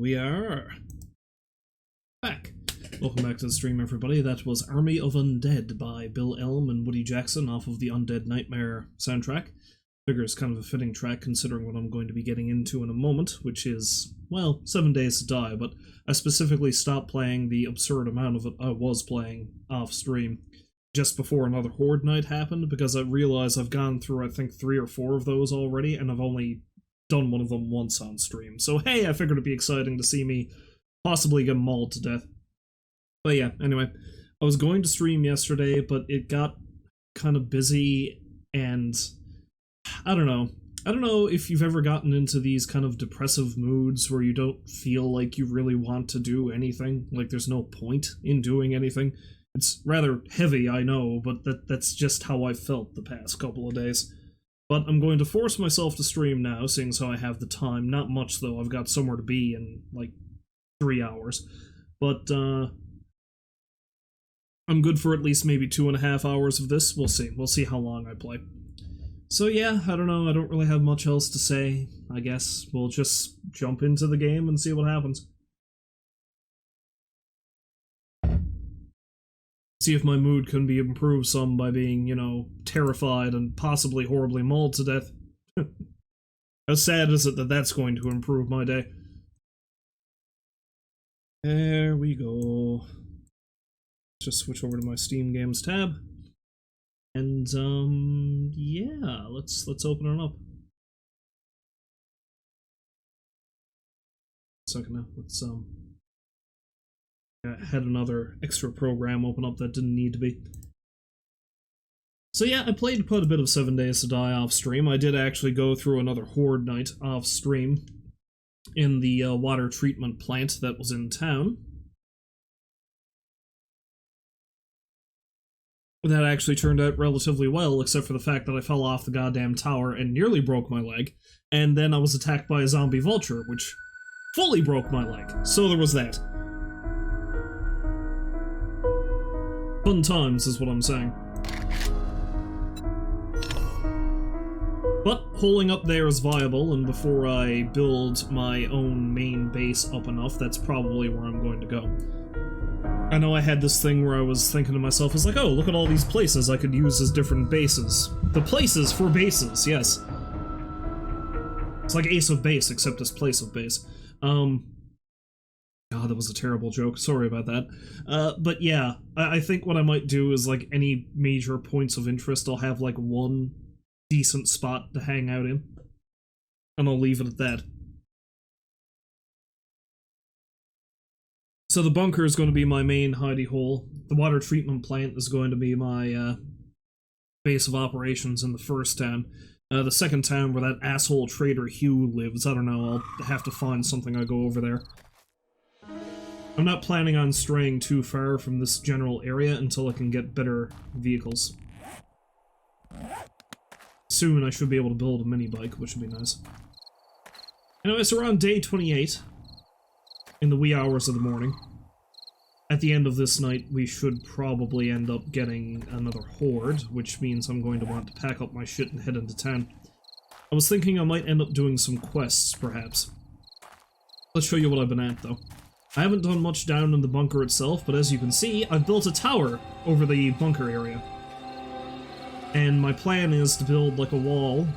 we are back. Welcome back to the stream, everybody. That was Army of Undead by Bill Elm and Woody Jackson off of the Undead Nightmare soundtrack. Figure it's kind of a fitting track considering what I'm going to be getting into in a moment, which is, well, 7 Days to Die, but I specifically stopped playing the absurd amount of it I was playing off-stream just before another Horde night happened, because I realized I've gone through, I think, 3 or 4 of those already, and I've only done one of them once on stream. So hey, I figured it'd be exciting to see me possibly get mauled to death. But yeah, anyway, I was going to stream yesterday, but it got kind of busy, and I don't know. I don't know if you've ever gotten into these kind of depressive moods where you don't feel like you really want to do anything, like there's no point in doing anything. It's rather heavy, I know, but that's just how I felt the past couple of days. But I'm going to force myself to stream now, seeing as how I have the time. Not much, though. I've got somewhere to be in, like, 3 hours. But, I'm good for at least maybe 2.5 hours of this. We'll see. We'll see how long I play. So yeah, I don't know. I don't really have much else to say. I guess we'll just jump into the game and see what happens. See if my mood can be improved some by being, you know, terrified and possibly horribly mauled to death. How sad is it that that's going to improve my day? There we go. Just switch over to my Steam Games tab. And, yeah, let's open it up. Second now, let's, I had another extra program open up that didn't need to be. So yeah, I played quite a bit of 7 Days to Die off stream. I did actually go through another Horde night off stream in the water treatment plant that was in town. That actually turned out relatively well, except for the fact that I fell off the goddamn tower and nearly broke my leg, and then I was attacked by a zombie vulture, which fully broke my leg. So there was that. Fun times is what I'm saying. But holding up there is viable, and before I build my own main base up enough, that's probably where I'm going to go. I know I had this thing where I was thinking to myself, I was like, oh, look at all these places I could use as different bases. The places for bases, yes. It's like Ace of Base, except as Place of Base. God, that was a terrible joke. Sorry about that. But yeah, I think what I might do is, like, any major points of interest, I'll have, like, one decent spot to hang out in. And I'll leave it at that. So the bunker is going to be my main hidey hole. The water treatment plant is going to be my, base of operations in the first town. The second town where that asshole trader Hugh lives, I don't know, I'll have to find something I go over there. I'm not planning on straying too far from this general area until I can get better vehicles. Soon I should be able to build a mini bike, which would be nice. Anyway, it's around day 28, in the wee hours of the morning. At the end of this night, we should probably end up getting another horde, which means I'm going to want to pack up my shit and head into town. I was thinking I might end up doing some quests, perhaps. Let's show you what I've been at, though. I haven't done much down in the bunker itself, but as you can see, I've built a tower over the bunker area. And my plan is to build, like, a wall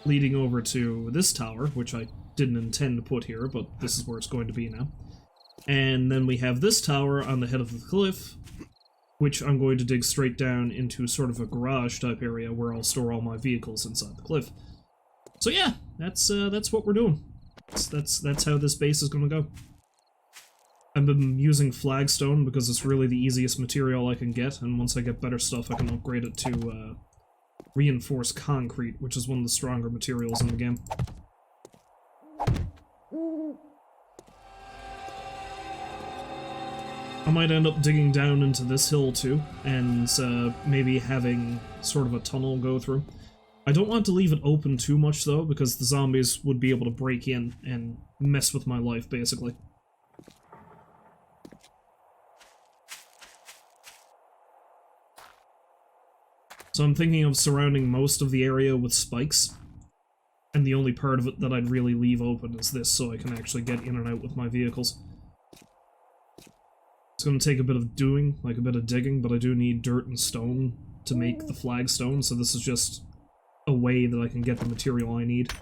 leading over to this tower, which I didn't intend to put here, but this is where it's going to be now. And then we have this tower on the head of the cliff, which I'm going to dig straight down into sort of a garage-type area where I'll store all my vehicles inside the cliff. So yeah, that's what we're doing. That's how this base is going to go. I've been using flagstone because it's really the easiest material I can get, and once I get better stuff I can upgrade it to reinforced concrete, which is one of the stronger materials in the game. I might end up digging down into this hill too, and maybe having sort of a tunnel go through. I don't want to leave it open too much though, because the zombies would be able to break in and mess with my life, basically. So I'm thinking of surrounding most of the area with spikes. And the only part of it that I'd really leave open is this, so I can actually get in and out with my vehicles. It's going to take a bit of doing, like a bit of digging, but I do need dirt and stone to make the flagstone, so this is just a way that I can get the material I need.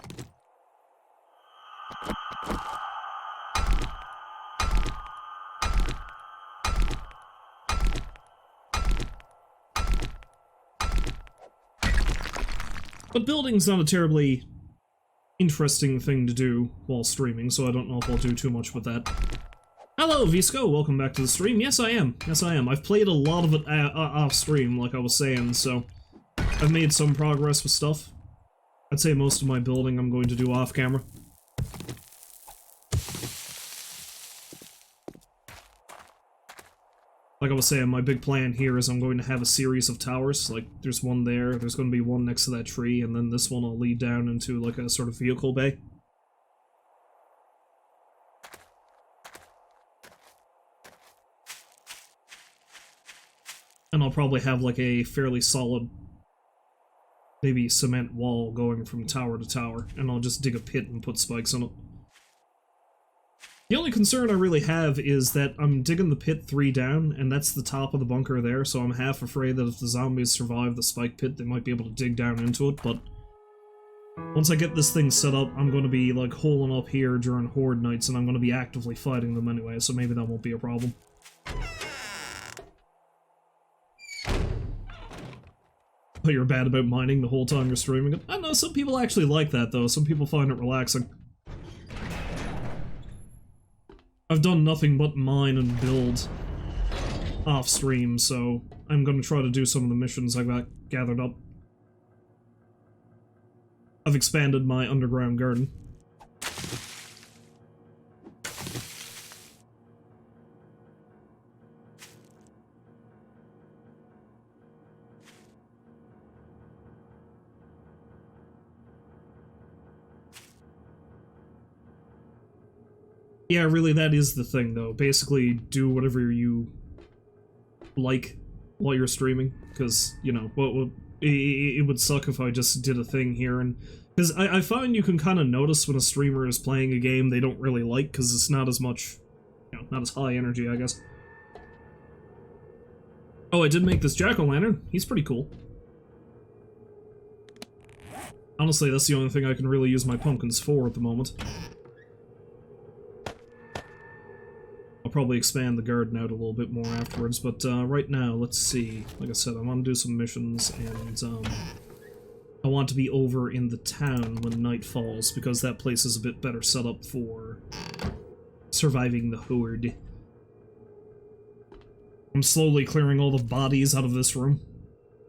But building's not a terribly interesting thing to do while streaming, so I don't know if I'll do too much with that. Hello, Visco! Welcome back to the stream. Yes, I am. Yes, I am. I've played a lot of it off-stream, like I was saying, so I've made some progress with stuff. I'd say most of my building I'm going to do off-camera. Like I was saying, my big plan here is I'm going to have a series of towers. Like, there's one there, there's going to be one next to that tree, and then this one will lead down into, like, a sort of vehicle bay. And I'll probably have, like, a fairly solid, maybe cement wall going from tower to tower, and I'll just dig a pit and put spikes in it. The only concern I really have is that I'm digging the pit 3 down, and that's the top of the bunker there, so I'm half afraid that if the zombies survive the spike pit, they might be able to dig down into it, but once I get this thing set up, I'm going to be, like, holing up here during horde nights, and I'm going to be actively fighting them anyway, so maybe that won't be a problem. But you're bad about mining the whole time you're streaming it? I don't know, some people actually like that, though. Some people find it relaxing. I've done nothing but mine and build off-stream, so I'm going to try to do some of the missions I got gathered up. I've expanded my underground garden. Yeah, really, that is the thing, though. Basically, do whatever you like while you're streaming, because, you know, it would suck if I just did a thing here, and... Because I find you can kind of notice when a streamer is playing a game they don't really like, because it's not as much, you know, not as high energy, I guess. Oh, I did make this jack-o'-lantern. He's pretty cool. Honestly, that's the only thing I can really use my pumpkins for at the moment. I'll probably expand the garden out a little bit more afterwards, but right now, let's see. Like I said, I want to do some missions, and I want to be over in the town when night falls, because that place is a bit better set up for surviving the horde. I'm slowly clearing all the bodies out of this room.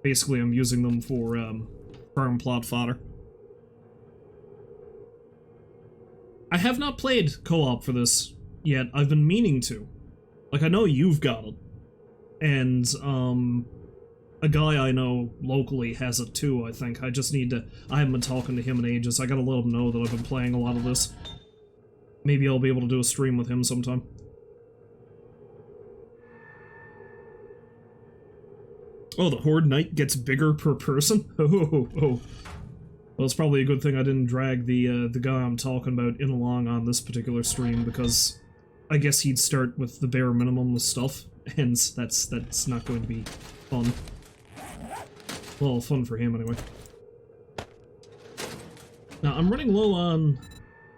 Basically, I'm using them for farm plot fodder. I have not played co-op for this yet. I've been meaning to. Like, I know you've got it. And, a guy I know locally has it too, I think. I just need to... I haven't been talking to him in ages. I gotta let him know that I've been playing a lot of this. Maybe I'll be able to do a stream with him sometime. Oh, the Horde Knight gets bigger per person? Oh. Well, it's probably a good thing I didn't drag the guy I'm talking about in along on this particular stream, because I guess he'd start with the bare minimum of stuff, and that's not going to be fun. Well, fun for him, anyway. Now, I'm running low on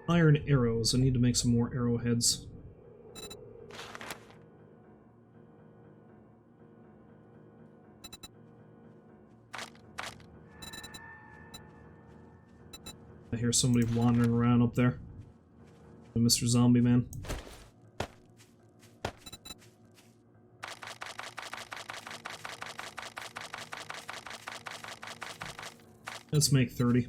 iron arrows. I need to make some more arrowheads. I hear somebody wandering around up there. Mr. Zombie Man. Let's make 30.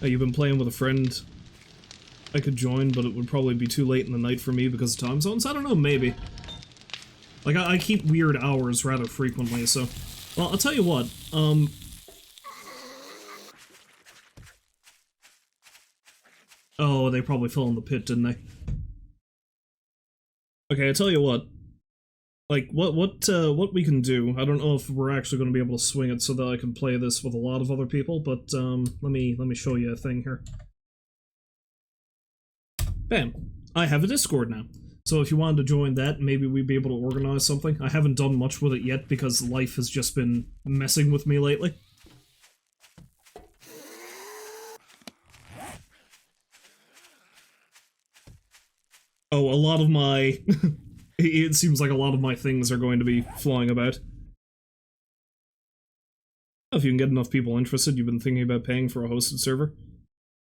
Oh, you've been playing with a friend I could join, but it would probably be too late in the night for me because of time zones? I don't know, maybe. Like, I keep weird hours rather frequently, so... Well, I'll tell you what, Oh, Oh, they probably fell in the pit, didn't they? Okay, I tell you what. Like, what we can do, I don't know if we're actually going to be able to swing it so that I can play this with a lot of other people, but, let me show you a thing here. Bam. I have a Discord now. So if you wanted to join that, maybe we'd be able to organize something. I haven't done much with it yet because life has just been messing with me lately. Oh, a lot of my... it seems like a lot of my things are going to be flying about. If you can get enough people interested, you've been thinking about paying for a hosted server.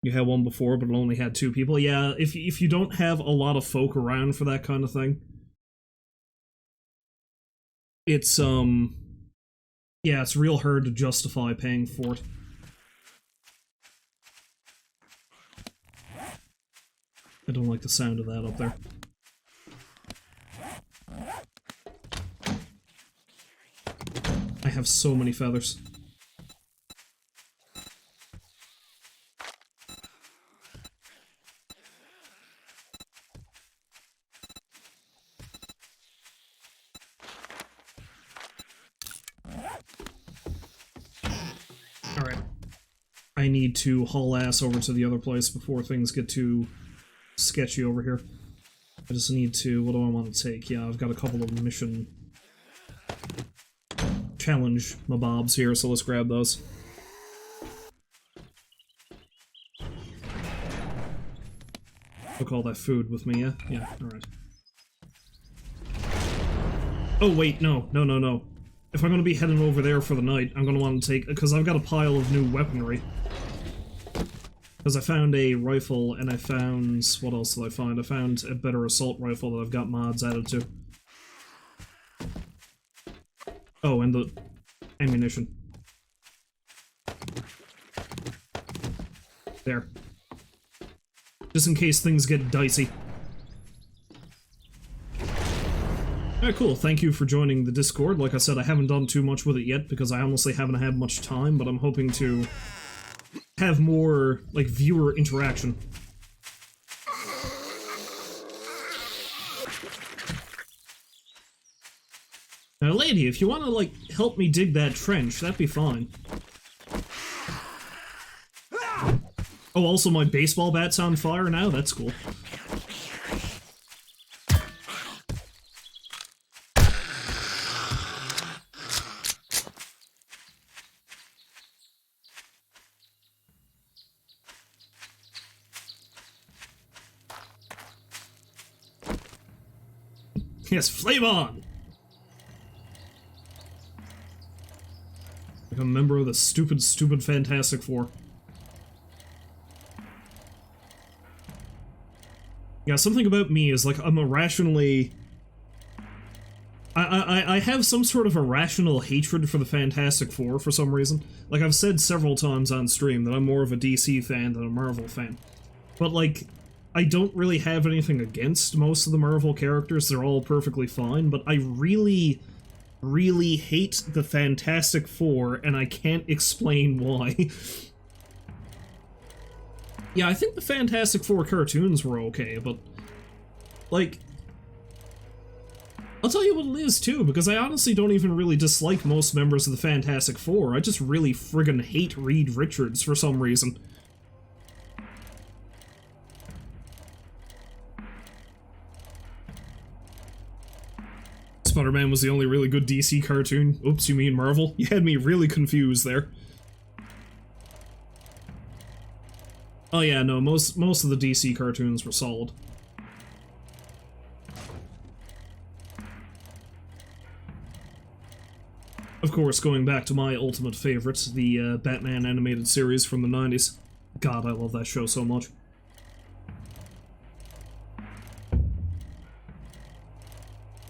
You had one before, but it only had 2 people. Yeah, if you don't have a lot of folk around for that kind of thing, it's, yeah, it's real hard to justify paying for it. I don't like the sound of that up there. I have so many feathers. Alright. I need to haul ass over to the other place before things get too sketchy over here. I just need to... what do I want to take? Yeah, I've got a couple of mission... challenge mobobs here, so let's grab those. I'll call that food with me, yeah? Yeah, alright. Oh, wait, no. If I'm gonna be heading over there for the night, I'm gonna want to take... because I've got a pile of new weaponry. Because I found a rifle, and I found... what else did I find? I found a better assault rifle that I've got mods added to. Oh, and the ammunition. There. Just in case things get dicey. Alright, cool. Thank you for joining the Discord. Like I said, I haven't done too much with it yet because I honestly haven't had much time, but I'm hoping to have more, like, viewer interaction. Now, lady, if you want to, like, help me dig that trench, that'd be fine. Oh, also my baseball bat's on fire now? That's cool. Yes, flame on! Like a member of the stupid Fantastic Four. Yeah, something about me is, like, I'm irrationally... I have some sort of irrational hatred for the Fantastic Four for some reason. Like, I've said several times on stream that I'm more of a DC fan than a Marvel fan. But, like, I don't really have anything against most of the Marvel characters, they're all perfectly fine, but I really hate the Fantastic Four, and I can't explain why. Yeah, I think the Fantastic Four cartoons were okay, but, like, I'll tell you what it is, too, because I honestly don't even really dislike most members of the Fantastic Four, I just really friggin' hate Reed Richards for some reason. Spider-Man was the only really good DC cartoon. Oops, you mean Marvel? You had me really confused there. Oh yeah, no, most of the DC cartoons were solid. Of course, going back to my ultimate favorite, the Batman animated series from the 90s. God, I love that show so much.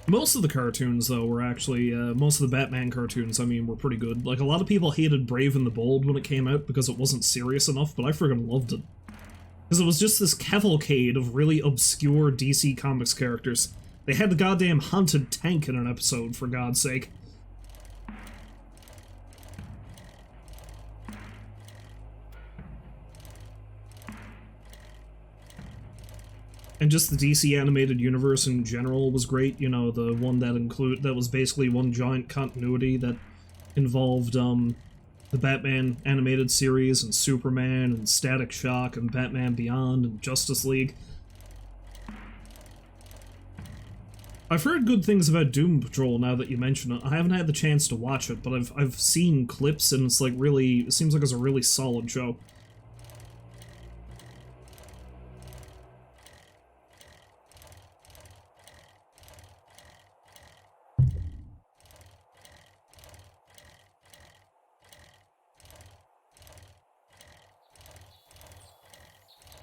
Most of the cartoons, though, were actually, most of the Batman cartoons, I mean, were pretty good. Like, a lot of people hated Brave and the Bold when it came out because it wasn't serious enough, but I friggin' loved it. Because it was just this cavalcade of really obscure DC Comics characters. They had the goddamn haunted tank in an episode, for God's sake. And just the DC animated universe in general was great. You know, the one that was basically one giant continuity that involved, the Batman animated series, and Superman, and Static Shock, and Batman Beyond, and Justice League. I've heard good things about Doom Patrol now that you mention it. I haven't had the chance to watch it, but I've seen clips, and it's like really, it seems like it's a really solid show.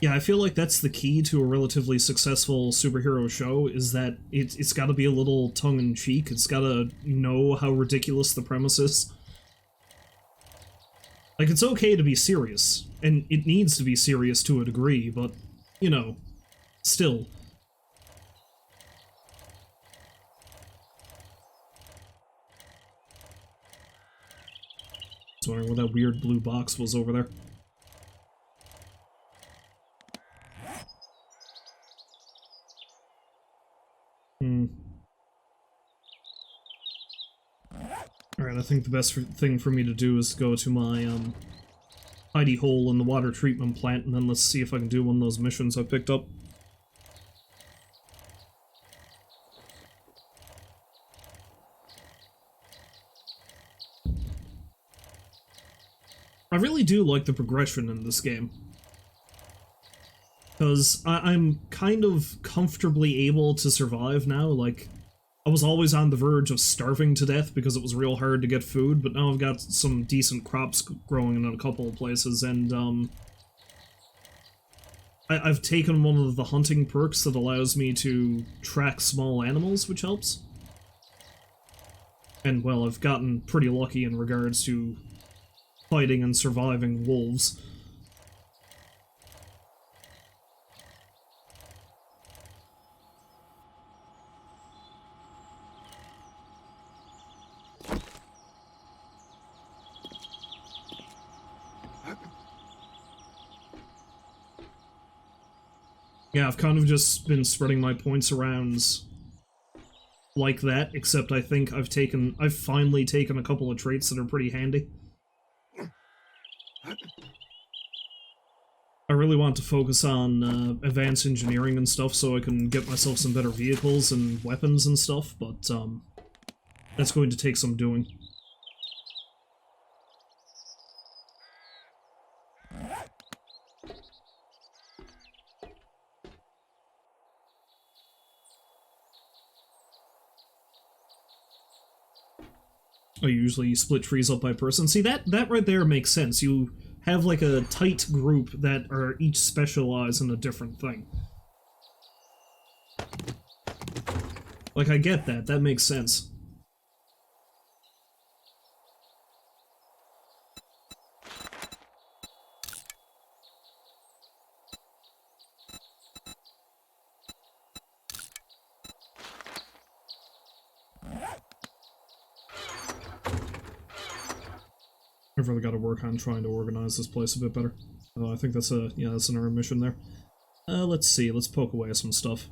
Yeah, I feel like that's the key to a relatively successful superhero show, is that it's gotta be a little tongue-in-cheek, it's gotta know how ridiculous the premise is. Like, it's okay to be serious, and it needs to be serious to a degree, but, you know, still. I was wondering what that weird blue box was over there. Alright, I think the best thing for me to do is go to my, hidey hole in the water treatment plant, and then let's see if I can do one of those missions I picked up. I really do like the progression in this game. Because I'm kind of comfortably able to survive now. Like, I was always on the verge of starving to death because it was real hard to get food, but now I've got some decent crops growing in a couple of places, and I've taken one of the hunting perks that allows me to track small animals, which helps. And, well, I've gotten pretty lucky in regards to fighting and surviving wolves. Yeah, I've kind of just been spreading my points around like that, except I think I've finally taken a couple of traits that are pretty handy. I really want to focus on advanced engineering and stuff so I can get myself some better vehicles and weapons and stuff, but that's going to take some doing. Oh, you usually split trees up by person. See, that right there makes sense. You have, like, a tight group that are each specialized in a different thing. Like, I get that. That makes sense. I've really got to work on trying to organize this place a bit better. I think that's that's another mission there. Let's see, let's poke away some stuff.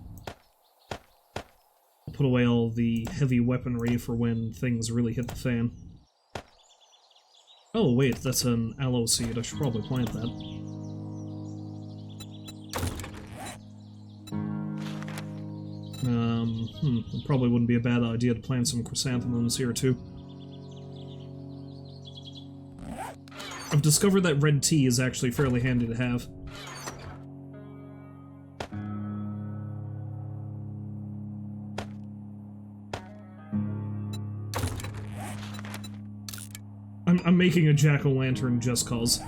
I'll put away all the heavy weaponry for when things really hit the fan. Oh wait, that's an aloe seed, I should probably plant that. It probably wouldn't be a bad idea to plant some chrysanthemums here too. I've discovered that red tea is actually fairly handy to have. I'm making a jack-o'-lantern just cause.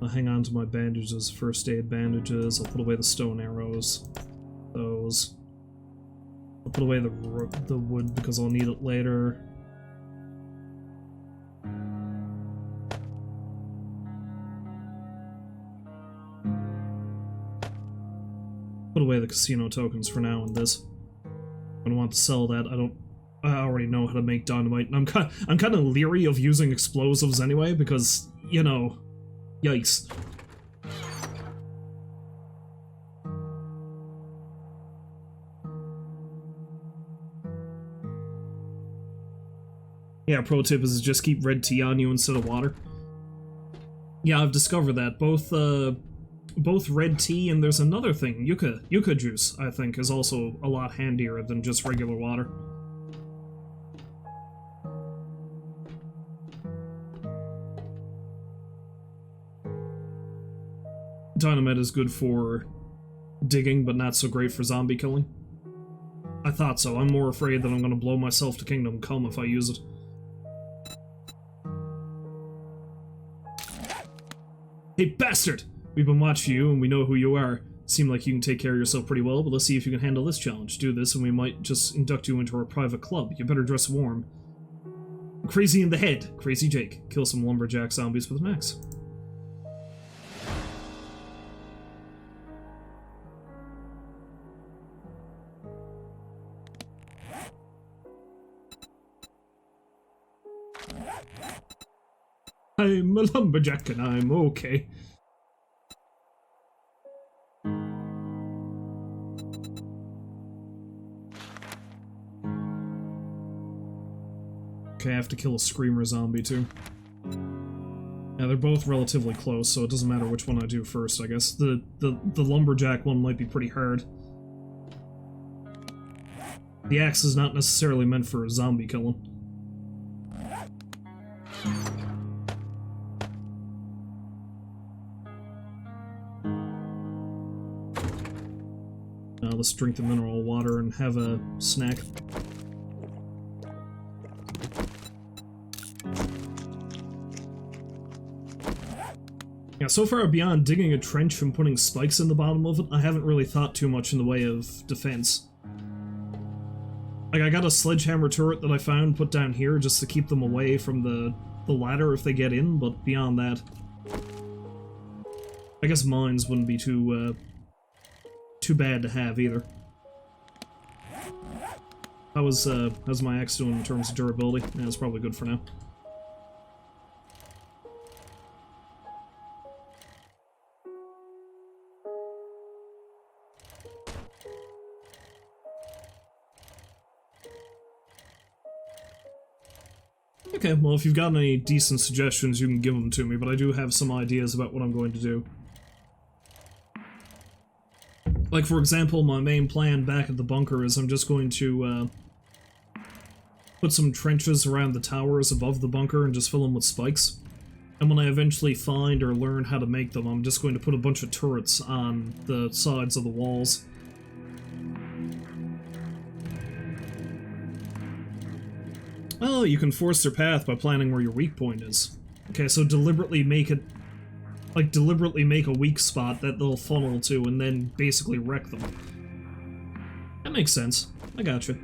I'll hang on to my bandages, first aid bandages. I'll put away the stone arrows. Those. I'll put away the wood because I'll need it later. Put away the casino tokens for now in this. I don't want to sell that. I don't I already know how to make dynamite, and I'm kind of leery of using explosives anyway, because, you know, yikes. Yeah, pro tip is just keep red tea on you instead of water. Yeah, I've discovered that. Both red tea and there's another thing, yucca juice, I think, is also a lot handier than just regular water. Dynamite is good for digging, but not so great for zombie killing. I thought so. I'm more afraid that I'm gonna blow myself to Kingdom Come if I use it. Hey, bastard! We've been watching you, and we know who you are. Seem like you can take care of yourself pretty well, but let's see if you can handle this challenge. Do this, and we might just induct you into our private club. You better dress warm. Crazy in the head. Crazy Jake. Kill some lumberjack zombies with an axe. I'm a lumberjack and I'm okay. Okay, I have to kill a screamer zombie too. Yeah, they're both relatively close, so it doesn't matter which one I do first, I guess. The lumberjack one might be pretty hard. The axe is not necessarily meant for zombie killing. Let's drink the mineral water and have a snack. Yeah, so far beyond digging a trench and putting spikes in the bottom of it, I haven't really thought too much in the way of defense. Like, I got a sledgehammer turret that I found put down here just to keep them away from the ladder if they get in, but beyond that... I guess mines wouldn't be too bad to have either. How's my axe doing in terms of durability? Yeah, it's probably good for now. Okay, well, if you've got any decent suggestions, you can give them to me, but I do have some ideas about what I'm going to do. Like, for example, my main plan back at the bunker is I'm just going to, put some trenches around the towers above the bunker and just fill them with spikes. And when I eventually find or learn how to make them, I'm just going to put a bunch of turrets on the sides of the walls. Oh, you can force their path by planning where your weak point is. Okay, so deliberately make it... Like, deliberately make a weak spot that they'll funnel to and then basically wreck them. That makes sense. I gotcha.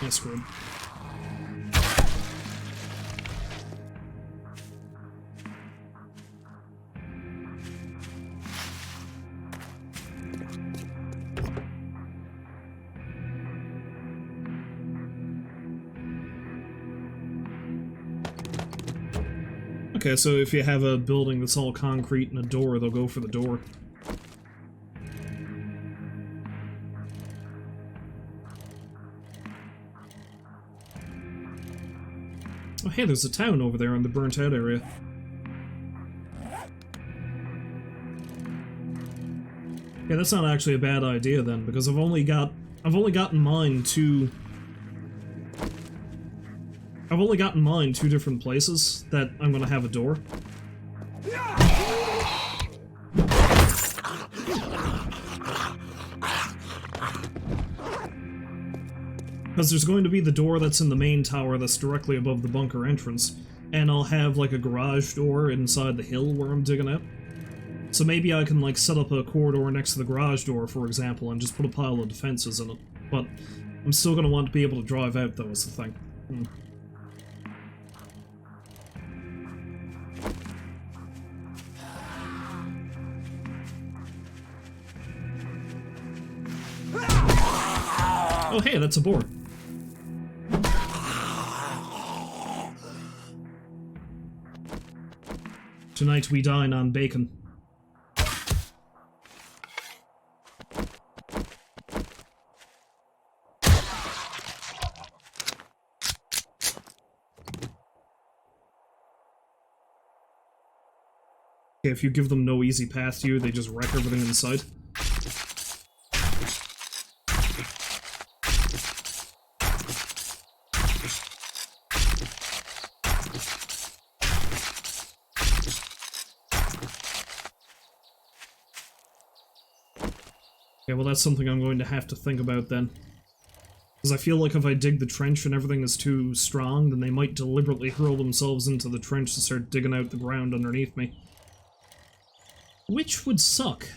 Yeah, screwed. Okay, so if you have a building that's all concrete and a door, they'll go for the door. Oh hey, there's a town over there in the burnt out area. Yeah, that's not actually a bad idea then, because I've only got in mind two different places that I'm gonna have a door. Because there's going to be the door that's in the main tower that's directly above the bunker entrance, and I'll have like a garage door inside the hill where I'm digging out. So maybe I can like set up a corridor next to the garage door, for example, and just put a pile of defenses in it. But I'm still gonna want to be able to drive out though, is the thing. Oh, hey, that's a boar. Tonight we dine on bacon. Okay, if you give them no easy path to you, they just wreck everything in sight. Okay, well that's something I'm going to have to think about then. Because I feel like if I dig the trench and everything is too strong, then they might deliberately hurl themselves into the trench to start digging out the ground underneath me. Which would suck.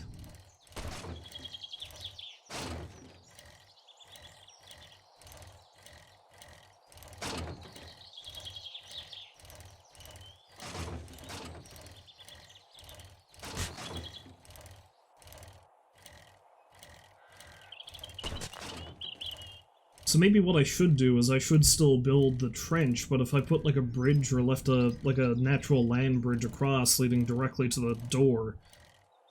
So maybe what I should do is I should still build the trench, but if I put like a bridge or left a natural land bridge across leading directly to the door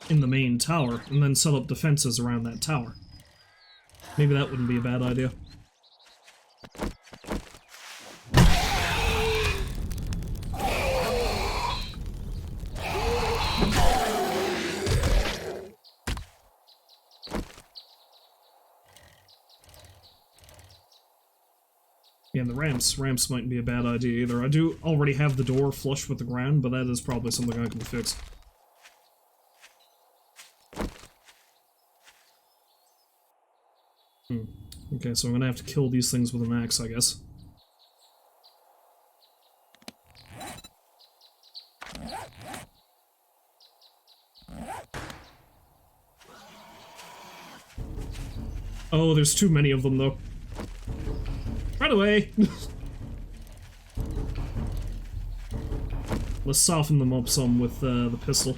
in the main tower, and then set up defenses around that tower. Maybe that wouldn't be a bad idea. Yeah, and the ramps mightn't be a bad idea either. I do already have the door flush with the ground, but that is probably something I can fix. Okay, so I'm gonna have to kill these things with an axe, I guess. Oh, there's too many of them, though. Run away! Let's soften them up some with the pistol.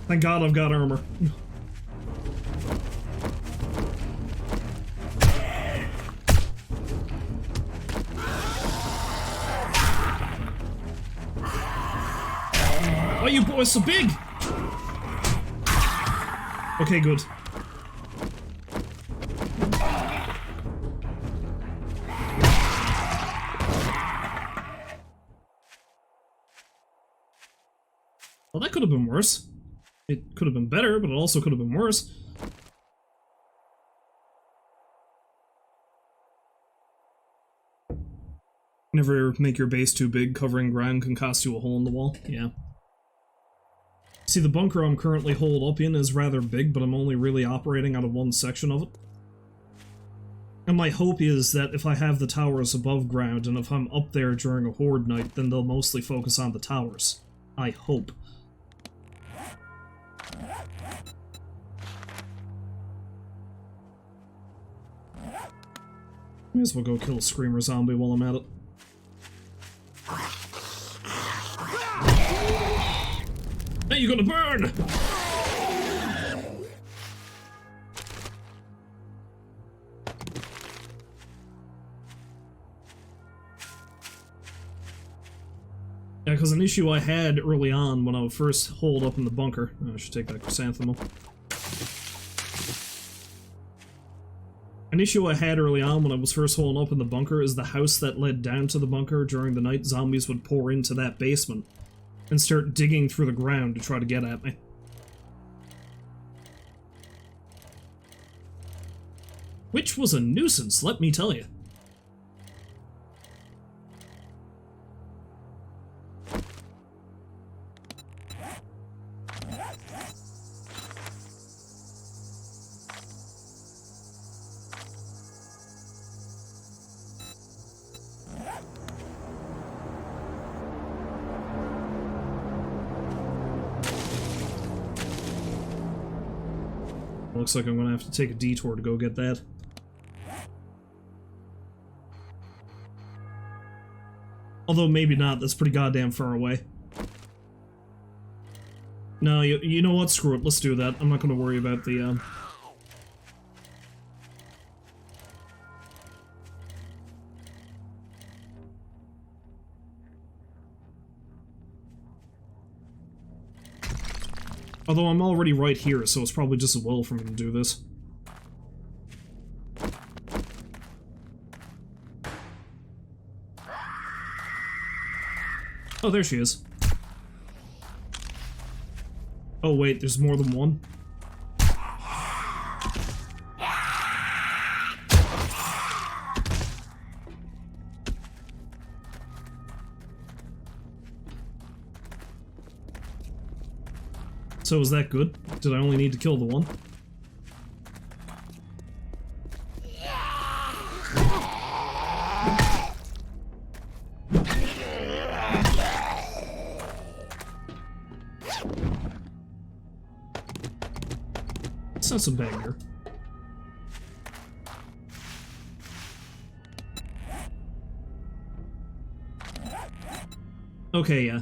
Thank God I've got armor. Why are you boys so big? Okay, good. Well, that could have been worse. It could have been better, but it also could have been worse. Never make your base too big. Covering ground can cost you a hole in the wall. Yeah. See, the bunker I'm currently holed up in is rather big, but I'm only really operating out of one section of it. And my hope is that if I have the towers above ground, and if I'm up there during a horde night, then they'll mostly focus on the towers. I hope. May as well go kill a screamer zombie while I'm at it. Hey, you're gonna burn! Yeah, because an issue I had early on when I was first holed up in the bunker... Oh, I should take that chrysanthemum. An issue I had early on when I was first holding up in the bunker is the house that led down to the bunker during the night. Zombies would pour into that basement and start digging through the ground to try to get at me. Which was a nuisance, let me tell you. Looks like I'm gonna have to take a detour to go get that. Although maybe not, that's pretty goddamn far away. No, you know what? Screw it, let's do that. I'm not gonna worry about the, Although I'm already right here, so it's probably just as well for me to do this. Oh, there she is. Oh wait, there's more than one? So is that good? Did I only need to kill the one? It's not so bad here. Okay, yeah.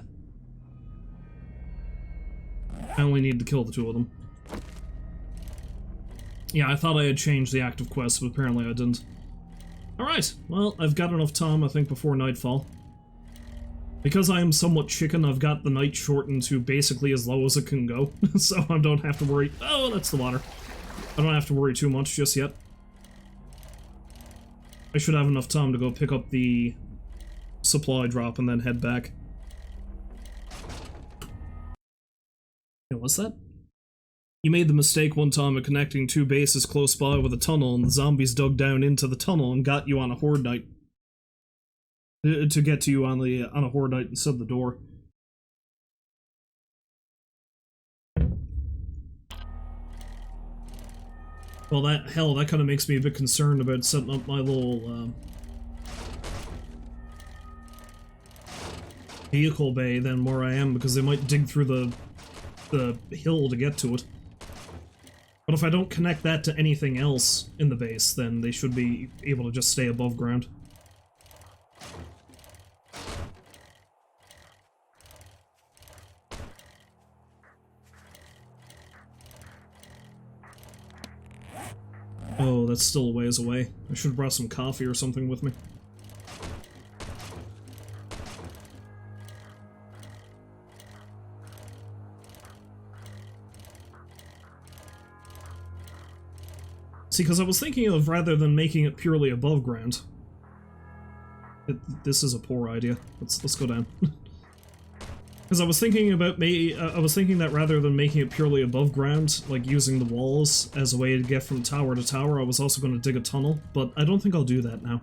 I only need to kill the two of them. Yeah, I thought I had changed the active quest, but apparently I didn't. Alright, well, I've got enough time, I think, before nightfall. Because I am somewhat chicken, I've got the night shortened to basically as low as it can go, so I don't have to worry— oh, that's the water. I don't have to worry too much just yet. I should have enough time to go pick up the supply drop and then head back. Yeah, what's that? You made the mistake one time of connecting two bases close by with a tunnel, and the zombies dug down into the tunnel and got you on a horde night. To get to you on a horde night instead of the door. Well, that kind of makes me a bit concerned about setting up my little vehicle bay then where I am, because they might dig through the hill to get to it. But if I don't connect that to anything else in the base, then they should be able to just stay above ground. Oh, that's still a ways away. I should have brought some coffee or something with me. See, because I was thinking of, rather than making it purely above ground— this is a poor idea. Let's go down. Because I was thinking about I was thinking that rather than making it purely above ground, like using the walls as a way to get from tower to tower, I was also going to dig a tunnel, but I don't think I'll do that now.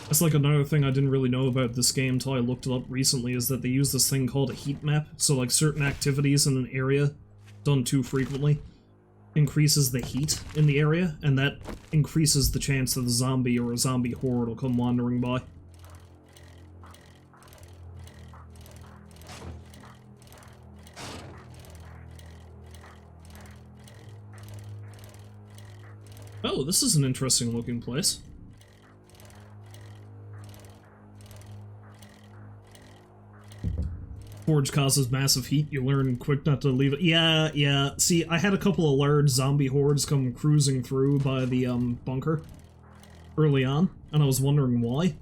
That's like another thing I didn't really know about this game until I looked it up recently, is that they use this thing called a heat map. So like certain activities in an area done too frequently increases the heat in the area, and that increases the chance that a zombie or a zombie horde will come wandering by. Oh, this is an interesting looking place. Forge causes massive heat, you learn quick not to leave it. Yeah. See, I had a couple of large zombie hordes come cruising through by the, bunker early on, and I was wondering why.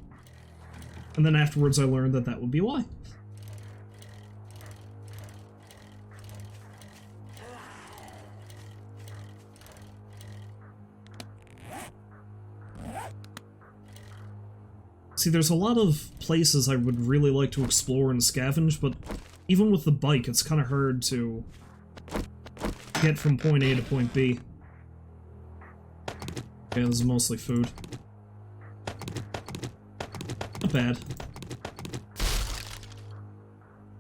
And then afterwards I learned that that would be why. See, there's a lot of places I would really like to explore and scavenge, but even with the bike, it's kind of hard to get from point A to point B. Yeah, this is mostly food. Not bad. I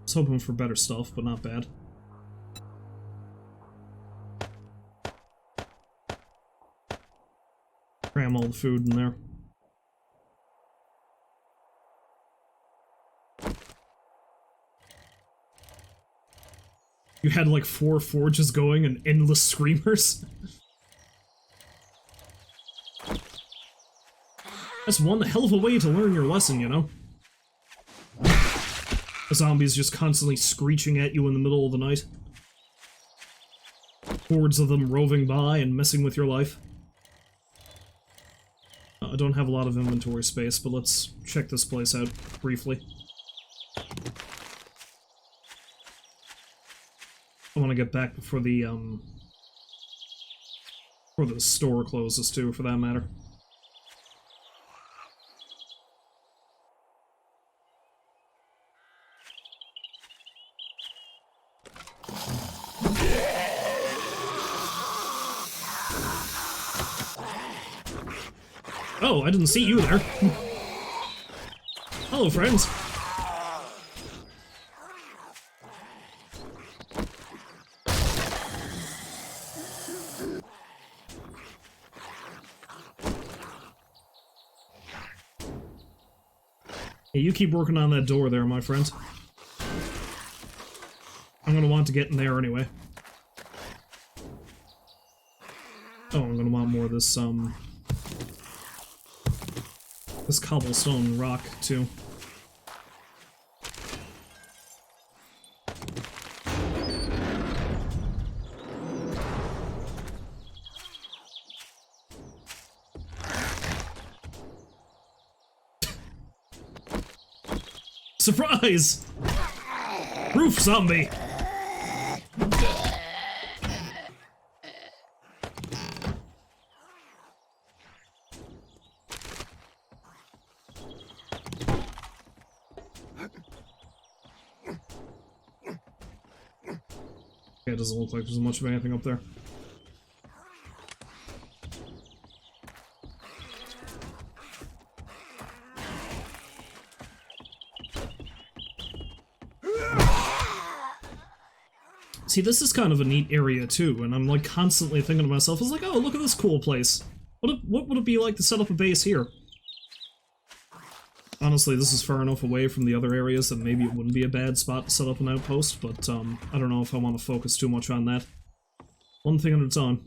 was hoping for better stuff, but not bad. Cram all the food in there. You had like 4 forges going and endless screamers? That's one hell of a way to learn your lesson, you know? The zombies just constantly screeching at you in the middle of the night. Hordes of them roving by and messing with your life. I don't have a lot of inventory space, but let's check this place out briefly. I want to get back before the store closes too, for that matter. Oh, I didn't see you there. Hello, friends. Hey, you keep working on that door there, my friend. I'm gonna want to get in there anyway. Oh, I'm gonna want more of this, this cobblestone rock, too. Surprise! Roof zombie! Yeah, it doesn't look like there's much of anything up there. See, this is kind of a neat area too, and I'm like constantly thinking to myself, it's like, oh, look at this cool place. What would it be like to set up a base here? Honestly, this is far enough away from the other areas that maybe it wouldn't be a bad spot to set up an outpost, but I don't know if I want to focus too much on that. One thing at a time.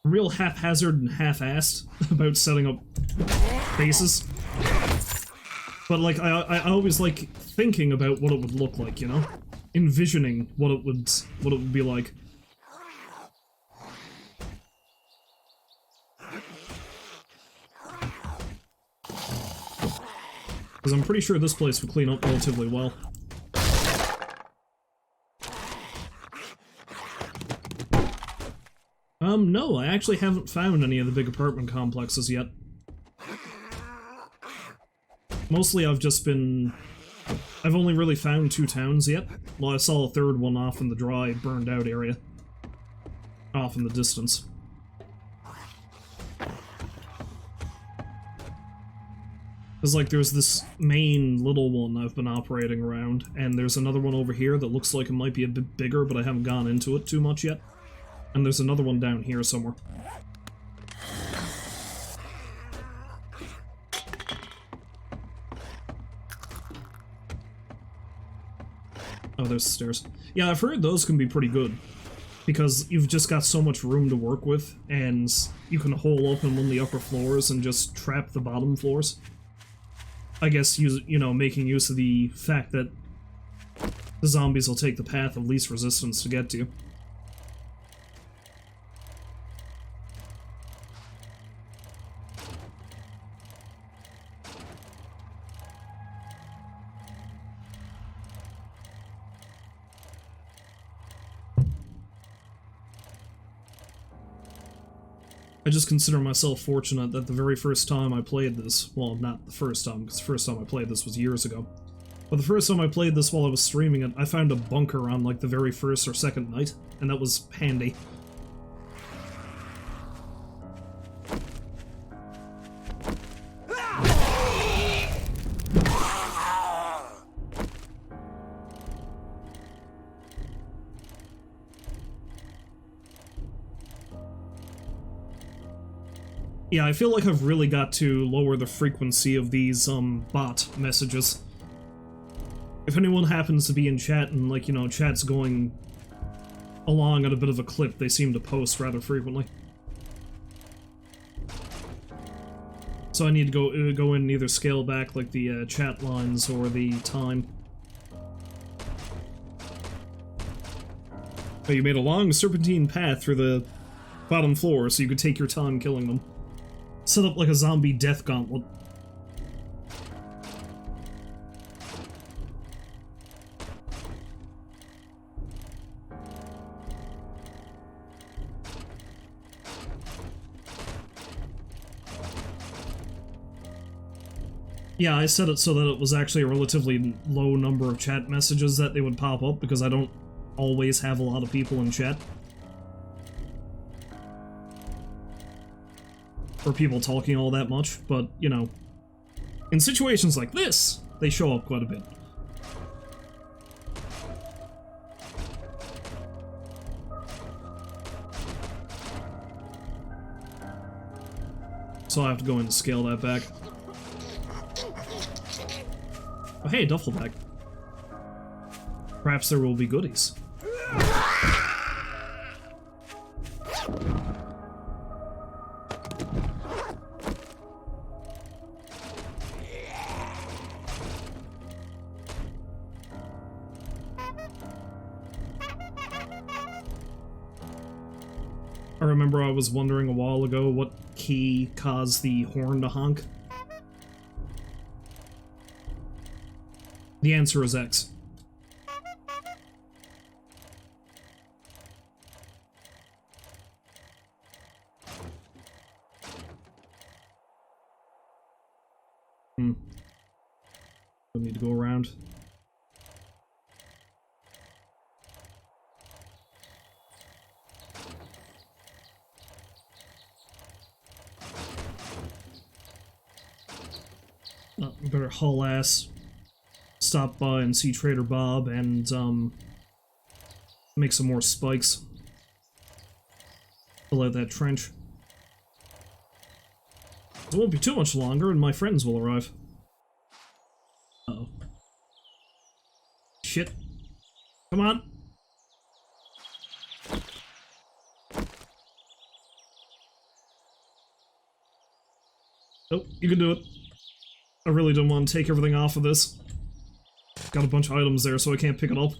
Real haphazard and half-assed about setting up bases. But, like, I always like thinking about what it would look like, you know? Envisioning what it would be like. Because I'm pretty sure this place would clean up relatively well. No, I actually haven't found any of the big apartment complexes yet. Mostly I've only really found 2 towns yet. Well, I saw a 3rd one off in the dry, burned out area. Off in the distance. Because, like, there's this main little one I've been operating around, and there's another one over here that looks like it might be a bit bigger, but I haven't gone into it too much yet. And there's another one down here somewhere. Oh, there's the stairs. Yeah, I've heard those can be pretty good. Because you've just got so much room to work with, and you can hole open one of the upper floors and just trap the bottom floors. I guess, you know, making use of the fact that the zombies will take the path of least resistance to get to you. I just consider myself fortunate that the very first time I played this, well, not the first time, because the first time I played this was years ago, but the first time I played this while I was streaming it, I found a bunker on, like, the very first or second night, and that was handy. Yeah, I feel like I've really got to lower the frequency of these, bot messages. If anyone happens to be in chat and, like, you know, chat's going along at a bit of a clip, they seem to post rather frequently. So I need to go in and either scale back, like, the, chat lines or the time. Oh, you made a long serpentine path through the bottom floor so you could take your time killing them. Set up like a zombie death gauntlet. Yeah, I set it so that it was actually a relatively low number of chat messages that they would pop up, because I don't always have a lot of people in chat. Or people talking all that much, but, you know, in situations like this, they show up quite a bit. So I have to go in and scale that back. Oh, hey, duffel bag. Perhaps there will be goodies. I remember I was wondering a while ago what key caused the horn to honk. The answer is X. Don't need to go around. Better haul ass. Stop by and see Trader Bob and, make some more spikes. Fill out that trench. It won't be too much longer and my friends will arrive. Uh-oh. Shit. Come on! Nope, you can do it. I really don't want to take everything off of this. Got a bunch of items there, so I can't pick it up.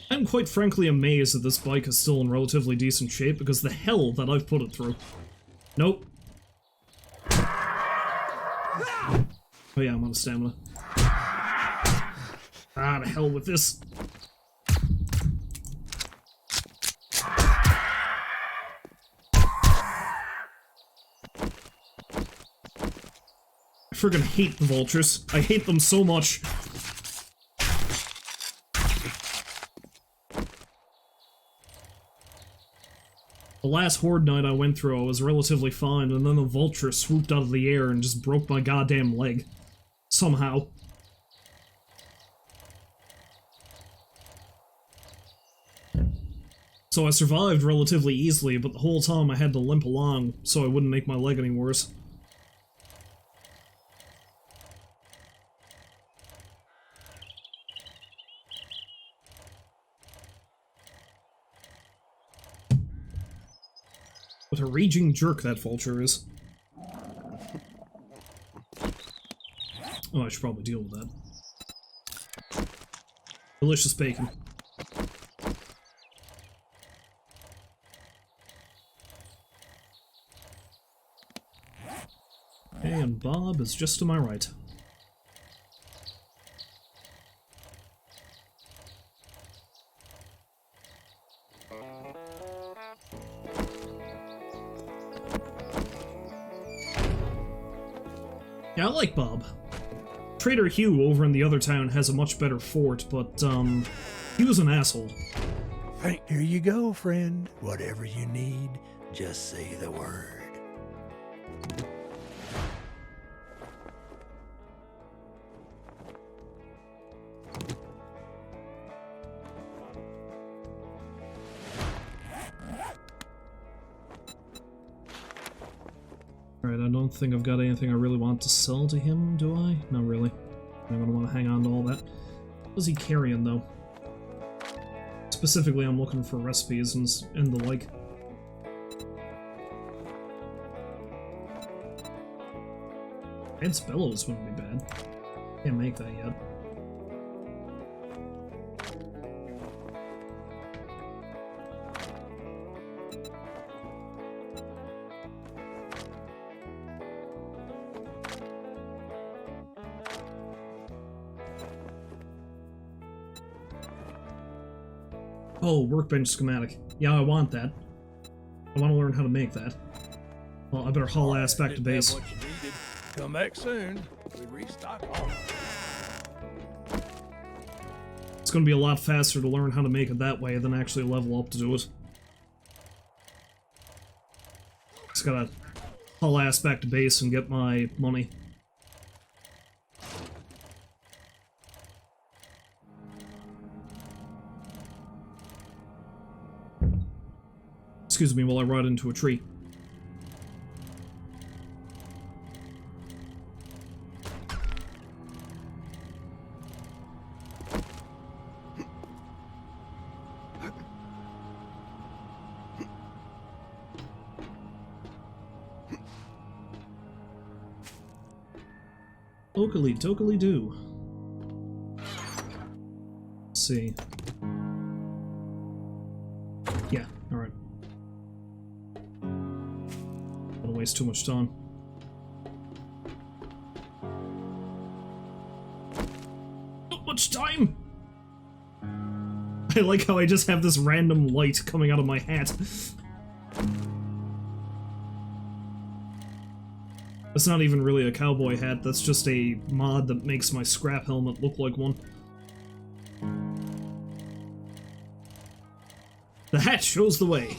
I'm quite frankly amazed that this bike is still in relatively decent shape, because the hell that I've put it through. Nope. Oh yeah, I'm out of stamina. Ah, the hell with this. I friggin' hate the vultures. I hate them so much. The last horde night I went through, I was relatively fine, and then the vulture swooped out of the air and just broke my goddamn leg. Somehow. So I survived relatively easily, but the whole time I had to limp along so I wouldn't make my leg any worse. What a raging jerk that vulture is. Oh, I should probably deal with that. Delicious bacon. Okay, and Bob is just to my right. Yeah, I like Bob. Trader Hugh over in the other town has a much better fort, but, he was an asshole. Here you go, friend. Whatever you need, just say the word. Alright, I don't think I've got anything I really want to sell to him, do I? Not really. I'm gonna want to hang on to all that. What is he carrying, though? Specifically, I'm looking for recipes and the like. Ed's bellows wouldn't be bad. Can't make that yet. Oh, workbench schematic. Yeah, I want that. I want to learn how to make that. Well, I better haul ass back to base. What you needed. Come back soon. We restock all. It's going to be a lot faster to learn how to make it that way than actually level up to do it. Just gotta haul ass back to base and get my money. Excuse me while I ride into a tree. Okily dokily do. Let's see. Yeah, alright. Don't waste too much time. Not much time! I like how I just have this random light coming out of my hat. That's not even really a cowboy hat, that's just a mod that makes my scrap helmet look like one. The hat shows the way.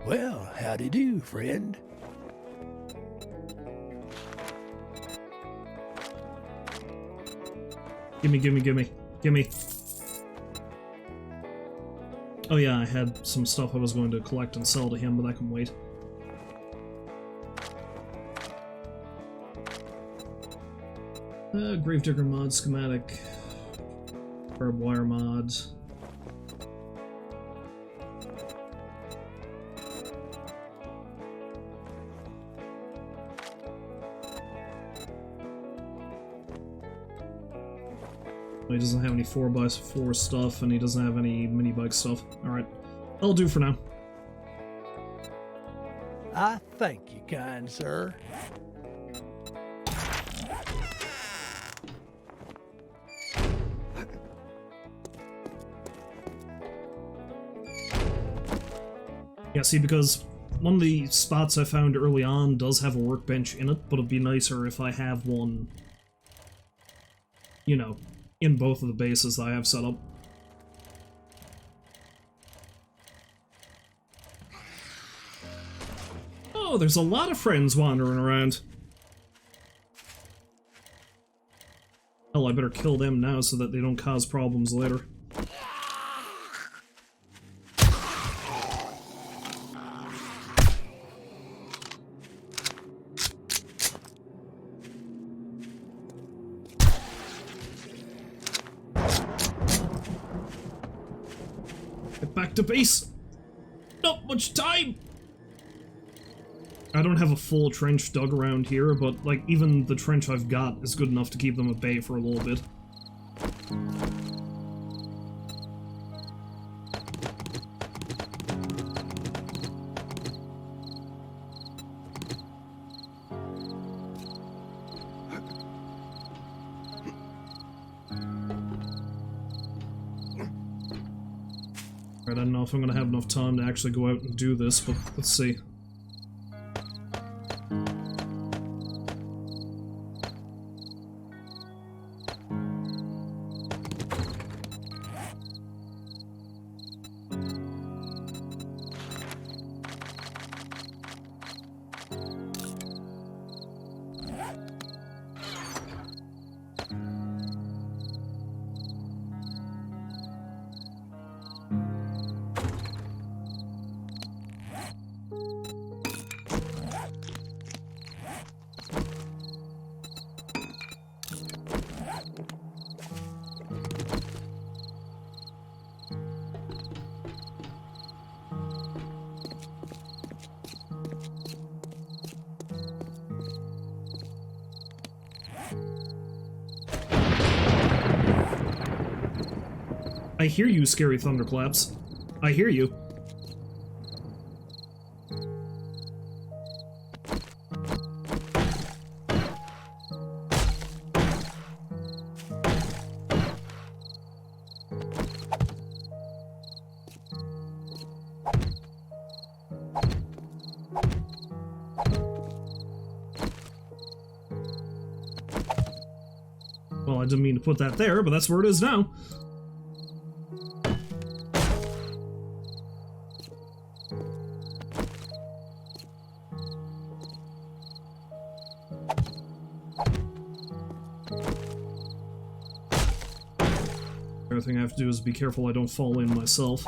Well, howdy do, friend. Gimme, gimme, gimme, gimme. Oh yeah, I had some stuff I was going to collect and sell to him, but that can wait. Gravedigger mod, schematic, barbed wire mods. He doesn't have any 4x4 stuff, and he doesn't have any mini bike stuff. Alright, that'll do for now. I thank you, kind sir. Yeah, see, because one of the spots I found early on does have a workbench in it, but it'd be nicer if I have one, you know, in both of the bases that I have set up. Oh, there's a lot of friends wandering around. Hell, I better kill them now so that they don't cause problems later. Back to base! Not much time! I don't have a full trench dug around here, but, like, even the trench I've got is good enough to keep them at bay for a little bit. I don't know if I'm gonna have enough time to actually go out and do this, but let's see. I hear you, scary thunderclaps. I hear you. Well, I didn't mean to put that there, but that's where it is now. Everything I have to do is be careful I don't fall in myself.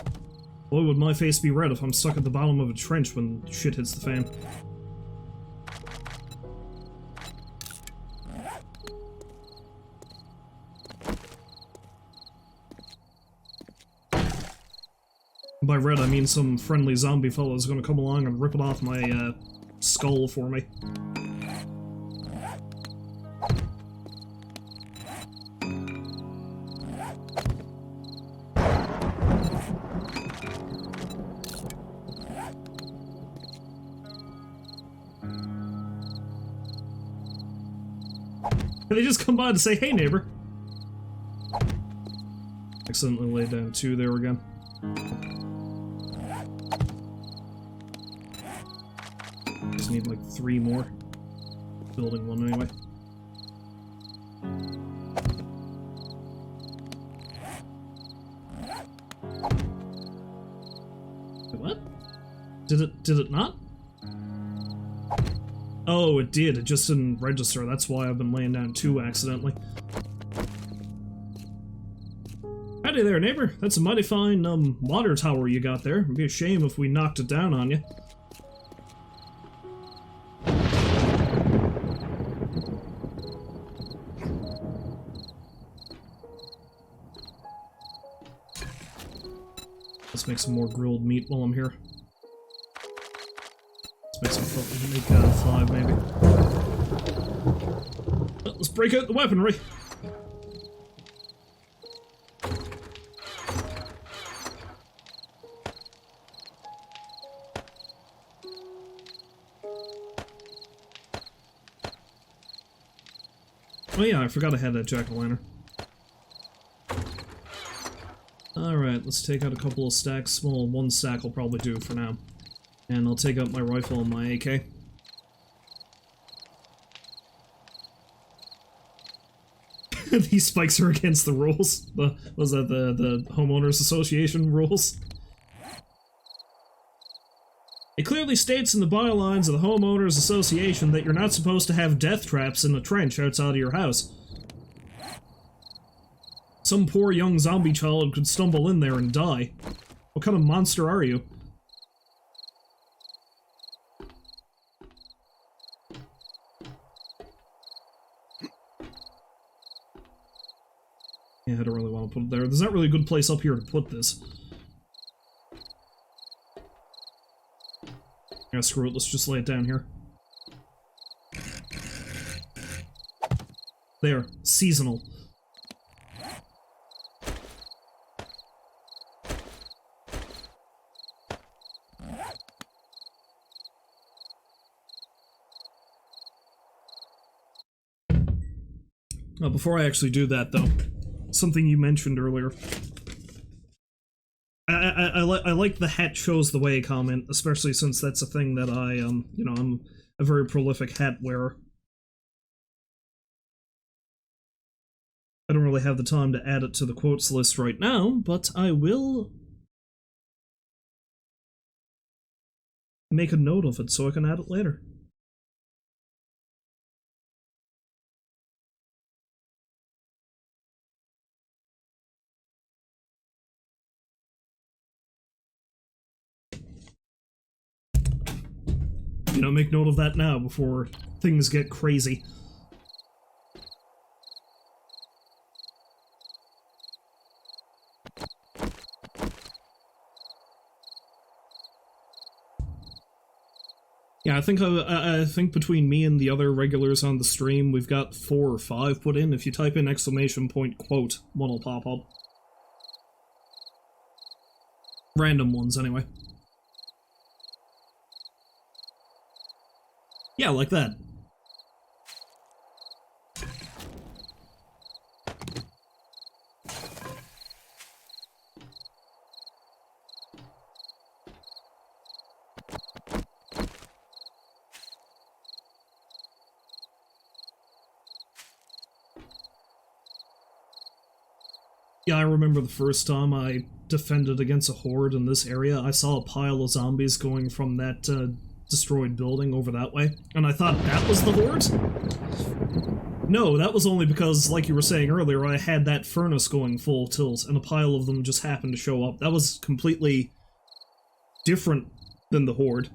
Boy, would my face be red if I'm stuck at the bottom of a trench when shit hits the fan. By red, I mean some friendly zombie fellow is gonna come along and rip it off my, skull for me. They just come by to say, hey, neighbor. Accidentally laid down 2 there again. Just need like 3 more. Building 1 anyway. Wait, what? Did it not? Oh, it did. It just didn't register. That's why I've been laying down 2 accidentally. Howdy there, neighbor. That's a mighty fine, water tower you got there. It'd be a shame if we knocked it down on you. Let's make some more grilled meat while I'm here. Let's make some 5 maybe. Let's break out the weaponry. Oh yeah, I forgot I had that jack-o'-lantern. Alright, let's take out a couple of stacks. Well, 1 stack will probably do for now. And I'll take out my rifle and my AK. These spikes are against the rules. Was that the Homeowners Association rules? It clearly states in the bylines of the Homeowners Association that you're not supposed to have death traps in a trench outside of your house. Some poor young zombie child could stumble in there and die. What kind of monster are you? Yeah, I don't really want to put it there. There's not really a good place up here to put this. Yeah, screw it, let's just lay it down here. There, seasonal. Before I actually do that, though, something you mentioned earlier. I like the hat shows the way comment, especially since that's a thing that I, you know, I'm a very prolific hat wearer. I don't really have the time to add it to the quotes list right now, but I will make a note of it so I can add it later. You know, make note of that now before things get crazy. Yeah, I think between me and the other regulars on the stream, we've got 4 or 5 put in. If you type in exclamation point quote, one will pop up. Random ones, anyway. Yeah, like that. Yeah, I remember the first time I defended against a horde in this area, I saw a pile of zombies going from that destroyed building over that way, and I thought that was the horde? No, that was only because, like you were saying earlier, I had that furnace going full tilt, and a pile of them just happened to show up. That was completely different than the horde.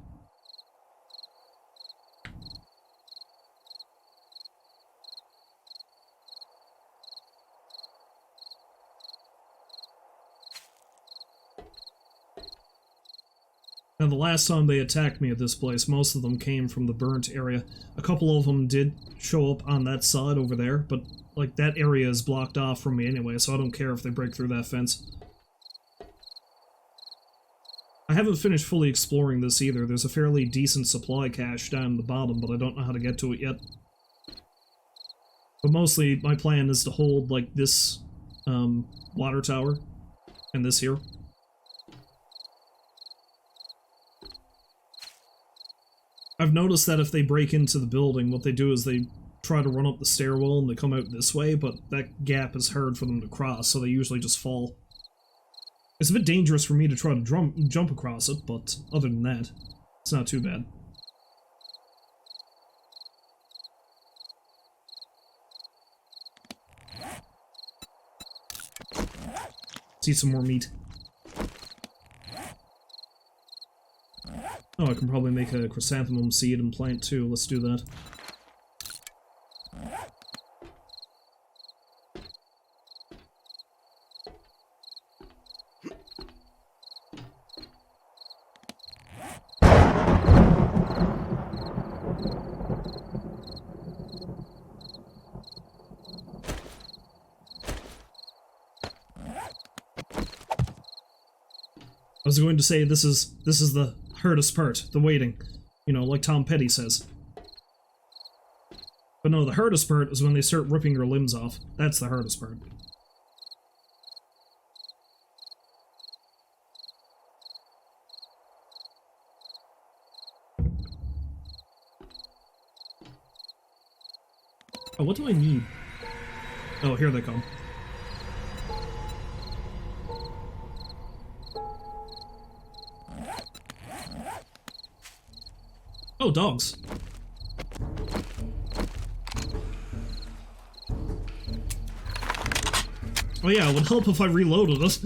Now, the last time they attacked me at this place, most of them came from the burnt area. A couple of them did show up on that side over there, but, like, that area is blocked off from me anyway, so I don't care if they break through that fence. I haven't finished fully exploring this either. There's a fairly decent supply cache down the bottom, but I don't know how to get to it yet. But mostly, my plan is to hold, like, this, water tower, and this here. I've noticed that if they break into the building, what they do is they try to run up the stairwell and they come out this way, but that gap is hard for them to cross, so they usually just fall. It's a bit dangerous for me to try to jump across it, but other than that, it's not too bad. See some more meat. Oh, I can probably make a chrysanthemum seed and plant too. Let's do that. I was going to say this is the hardest part, the waiting. You know, like Tom Petty says. But no, the hardest part is when they start ripping your limbs off. That's the hardest part. Oh, what do I need? Oh, here they come. Oh, dogs. Oh yeah, it would help if I reloaded it.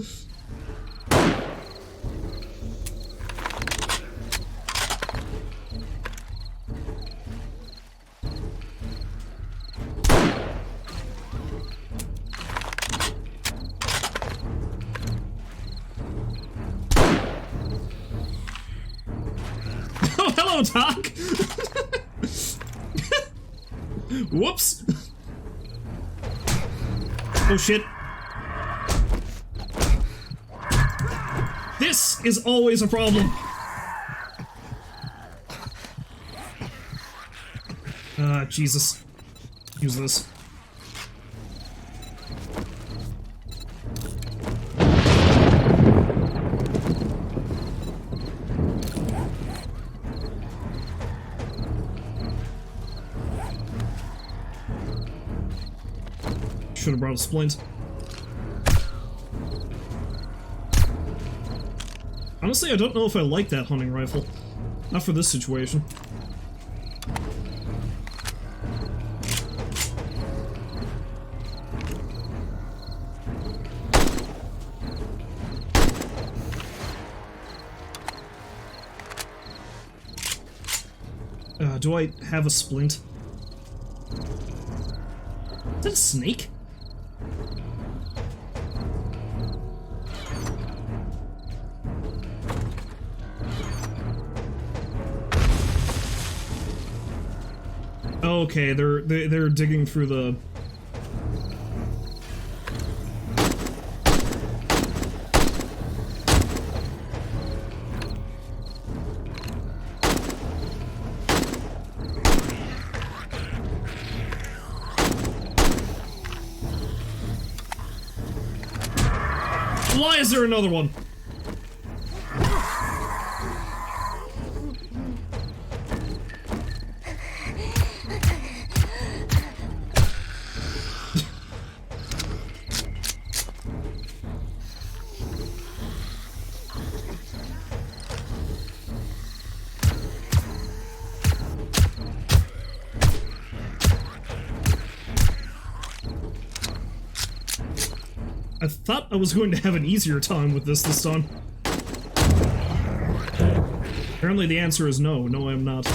Oh, hello, Doc! Whoops! Oh shit. This is always a problem. Jesus. Use this. Should have brought a splint. Honestly, I don't know if I like that hunting rifle. Not for this situation. Do I have a splint? Is that a snake? Okay, they're digging through the... Why is there another one? I thought I was going to have an easier time with this time. Apparently the answer is no. No, I'm not.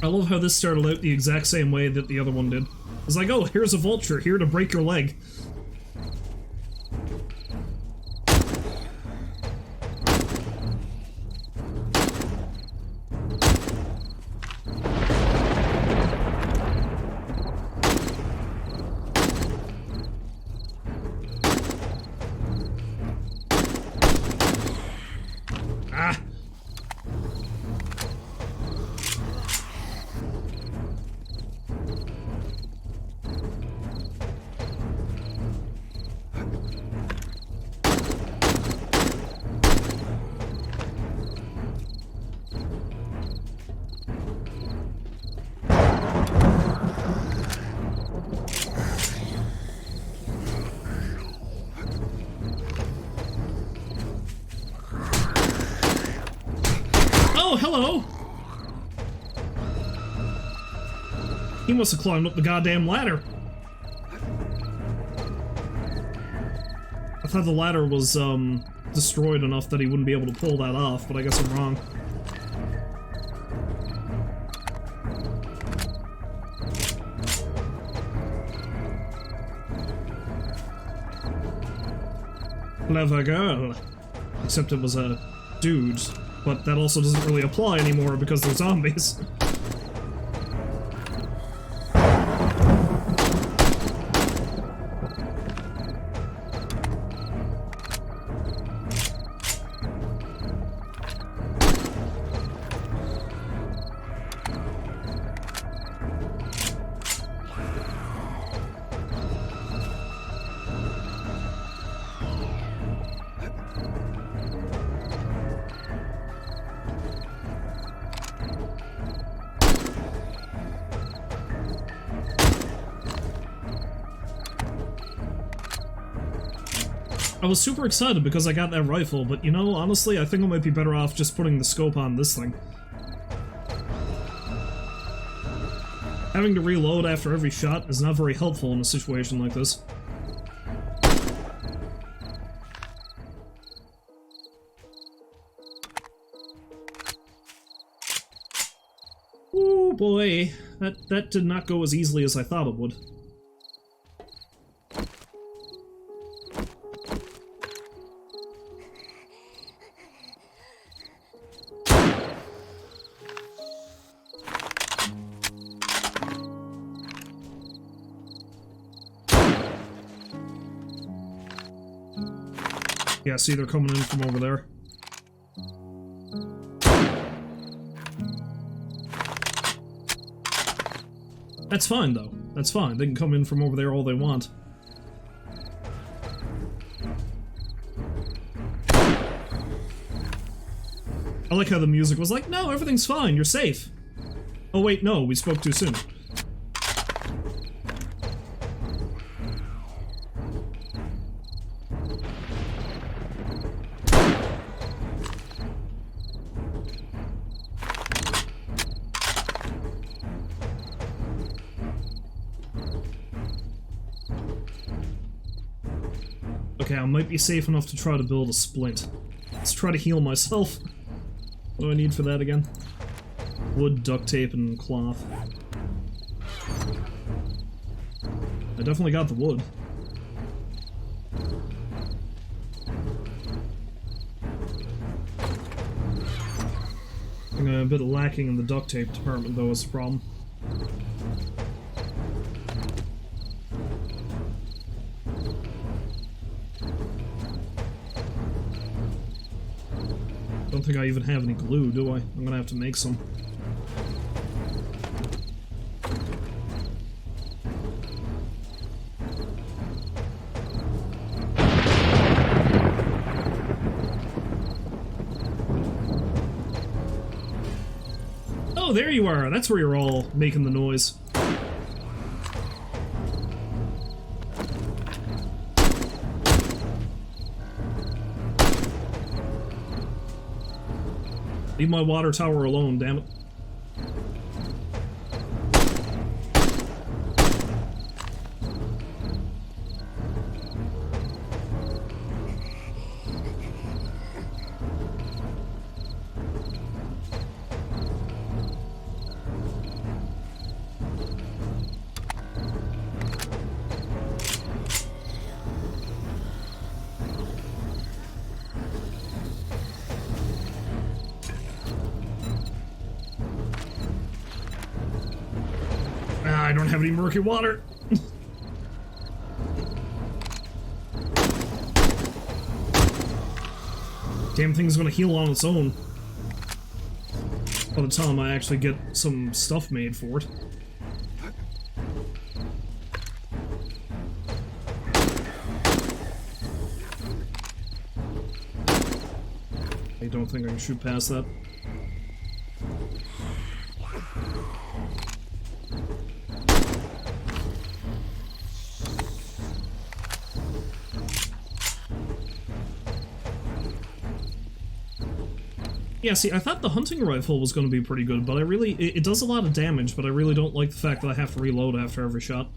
I love how this started out the exact same way that the other one did. It's like, oh, here's a vulture, here to break your leg. Ah! Oh, hello! He must have climbed up the goddamn ladder. I thought the ladder was, destroyed enough that he wouldn't be able to pull that off, but I guess I'm wrong. Clever girl. Except it was a dude. But that also doesn't really apply anymore because they're zombies. I was super excited because I got that rifle, but you know, honestly, I think I might be better off just putting the scope on this thing. Having to reload after every shot is not very helpful in a situation like this. Ooh boy, that did not go as easily as I thought it would. Yeah, see, they're coming in from over there. That's fine, though. That's fine. They can come in from over there all they want. I like how the music was like, no, everything's fine, you're safe. Oh wait, no, we spoke too soon. Okay, I might be safe enough to try to build a splint. Let's try to heal myself. What do I need for that again? Wood, duct tape, and cloth. I definitely got the wood. I'm a bit lacking in the duct tape department, though, is the problem. Don't think I even have any glue, do I? I'm gonna have to make some. Oh, there you are! That's where you're all making the noise. Leave my water tower alone, damn it. I don't have any murky water. Damn thing's gonna heal on its own by the time I actually get some stuff made for it. I don't think I can shoot past that. Yeah, see, I thought the hunting rifle was going to be pretty good, but it does a lot of damage, but I really don't like the fact that I have to reload after every shot.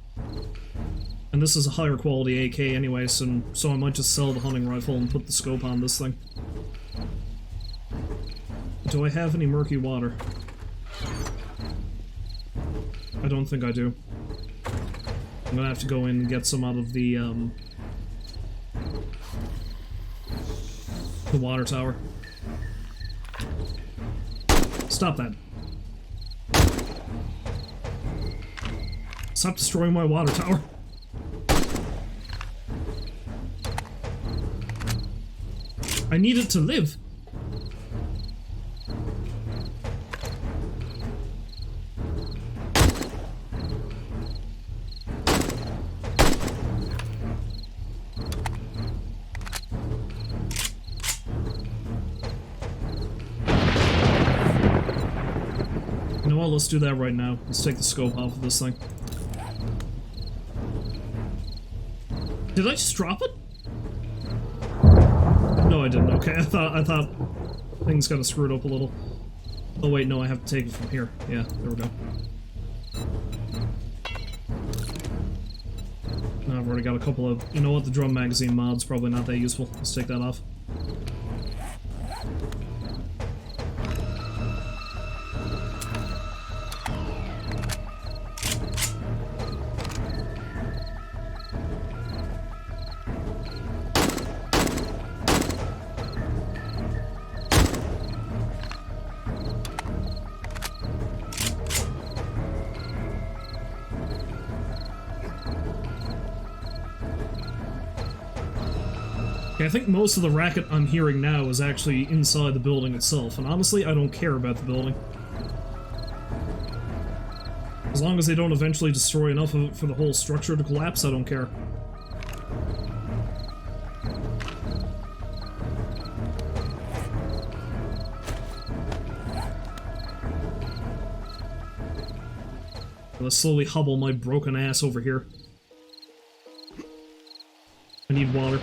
And this is a higher quality AK anyway, so I might just sell the hunting rifle and put the scope on this thing. Do I have any murky water? I don't think I do. I'm gonna have to go in and get some out of the water tower. Stop that. Stop destroying my water tower. I need it to live. You know what, let's do that right now. Let's take the scope off of this thing. Did I just drop it? No, I didn't. Okay, I thought things got screwed up a little. Oh wait, no, I have to take it from here. Yeah, there we go. No, I've already got a couple of... You know what, the drum magazine mod's probably not that useful. Let's take that off. I think most of the racket I'm hearing now is actually inside the building itself, and honestly, I don't care about the building. As long as they don't eventually destroy enough of it for the whole structure to collapse, I don't care. Let's slowly hobble my broken ass over here. I need water.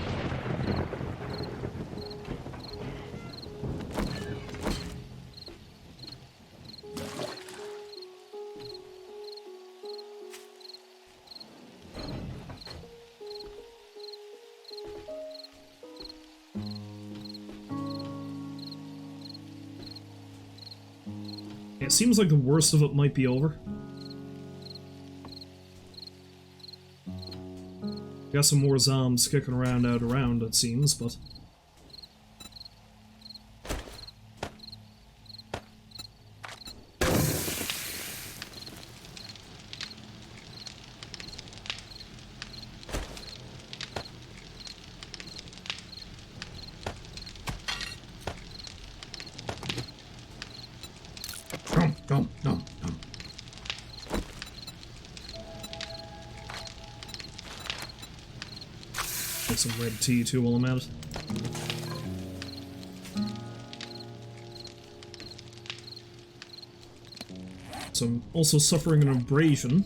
It seems like the worst of it might be over. Got some more zombies kicking around out around, it seems, but... Get some red tea too while I'm at it. So I'm also suffering an abrasion.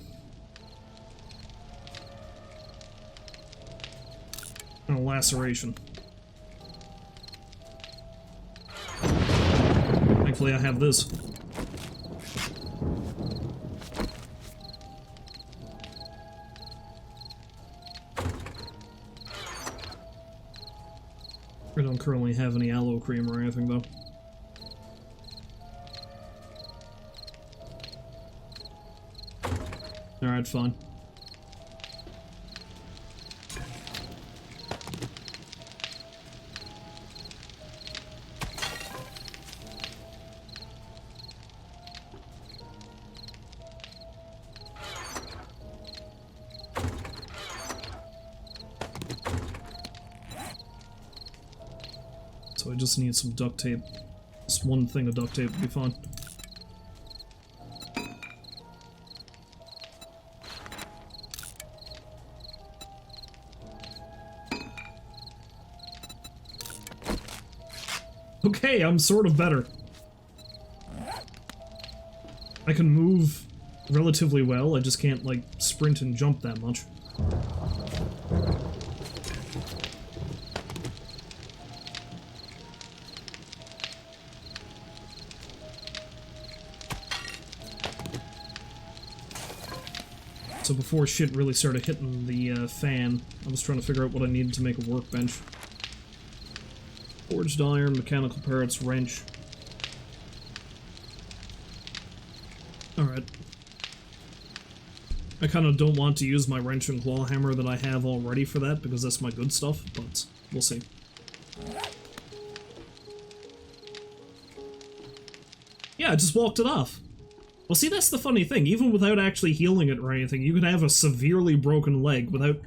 And a laceration. Thankfully I have this. I don't currently have any aloe cream or anything, though. Alright, fine. So I just need some duct tape. Just one thing of duct tape would be fine. Okay, I'm sort of better. I can move relatively well, I just can't, like, sprint and jump that much. So before shit really started hitting the fan, I was trying to figure out what I needed to make a workbench. Forged iron, mechanical parts, wrench. Alright. I kind of don't want to use my wrench and claw hammer that I have already for that, because that's my good stuff, but we'll see. Yeah, I just walked it off. Well, see, that's the funny thing. Even without actually healing it or anything, you can have a severely broken leg without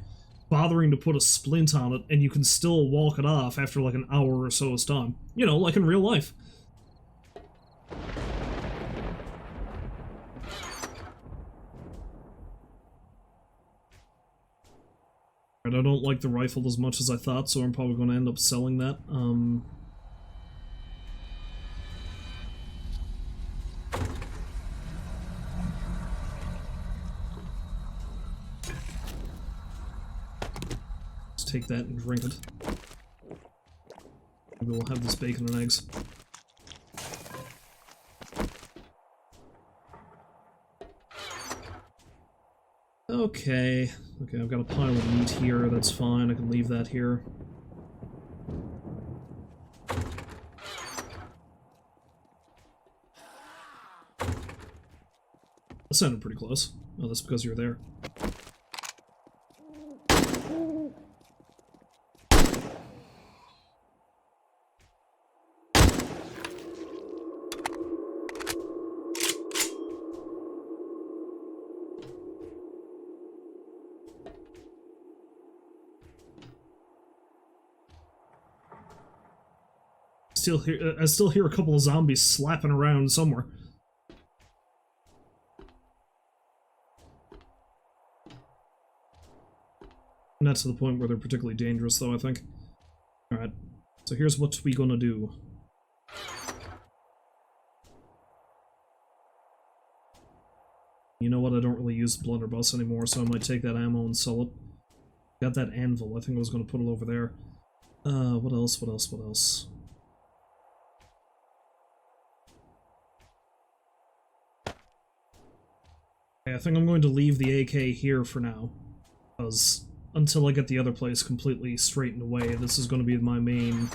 bothering to put a splint on it, and you can still walk it off after like an hour or so's time. You know, like in real life. Right, I don't like the rifle as much as I thought, so I'm probably going to end up selling that. Take that and drink it. Maybe we'll have this bacon and eggs. Okay. Okay, I've got a pile of meat here, that's fine, I can leave that here. That sounded pretty close. Oh, that's because you're there. I still hear a couple of zombies slapping around somewhere. Not to the point where they're particularly dangerous, though, I think. Alright, so here's what we gonna do. You know what, I don't really use the blunderbuss anymore, so I might take that ammo and sell it. Got that anvil, I think I was gonna put it over there. What else, what else, what else? Okay, I think I'm going to leave the AK here for now, because until I get the other place completely straightened away, this is going to be my main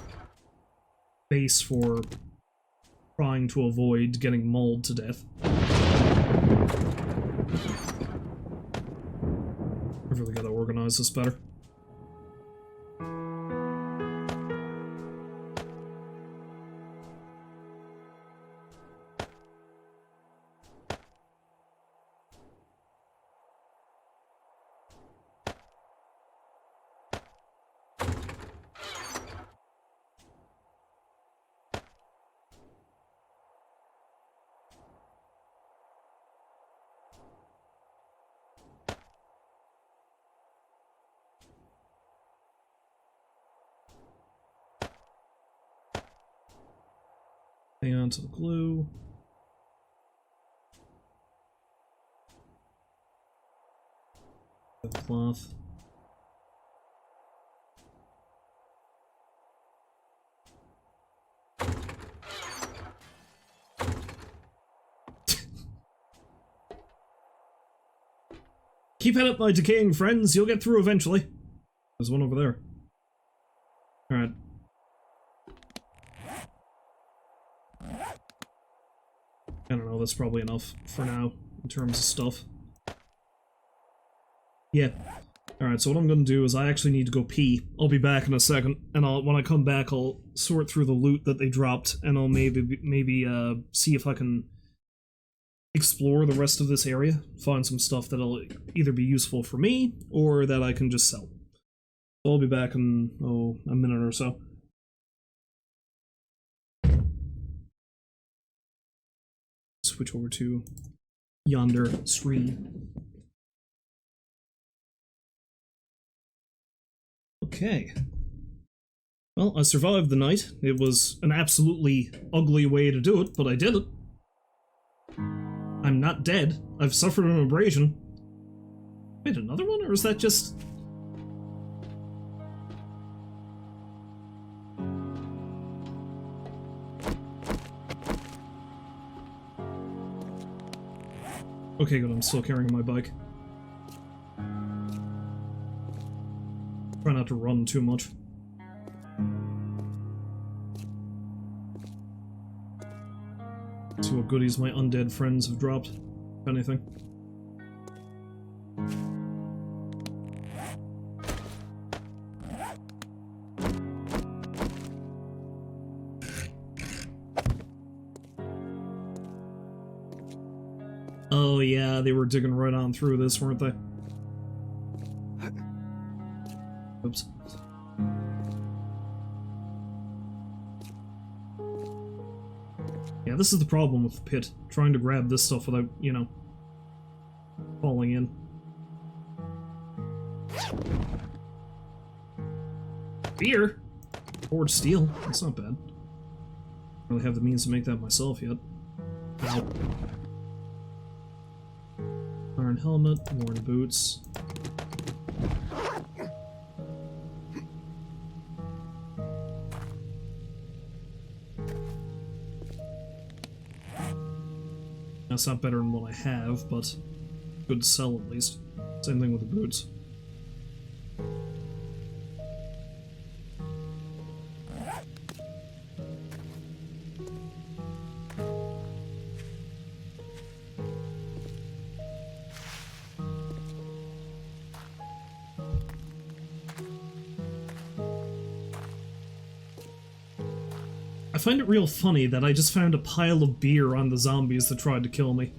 base for trying to avoid getting mauled to death. I've really got to organize this better. Hang on to the glue. The cloth. Keep at it, my decaying friends. You'll get through eventually. There's one over there. Alright. I don't know, that's probably enough for now, in terms of stuff. Yeah. Alright, so what I'm gonna do is I actually need to go pee. I'll be back in a second, and when I come back I'll sort through the loot that they dropped, and I'll maybe see if I can explore the rest of this area, find some stuff that'll either be useful for me, or that I can just sell. So I'll be back in, a minute or so. Switch over to yonder screen. Okay. Well, I survived the night. It was an absolutely ugly way to do it, but I did it. I'm not dead. I've suffered an abrasion. Wait, another one? Or is that just... Okay, good, I'm still carrying my bike. Try not to run too much. See what goodies my undead friends have dropped, if anything. Oh yeah, they were digging right on through this, weren't they? Oops. Yeah, this is the problem with the pit. Trying to grab this stuff without, you know, falling in. Beer? Forged steel? That's not bad. I don't really have the means to make that myself yet. Ow. Iron helmet, worn boots. That's not better than what I have, but good to sell at least. Same thing with the boots. I find it real funny that I just found a pile of beer on the zombies that tried to kill me.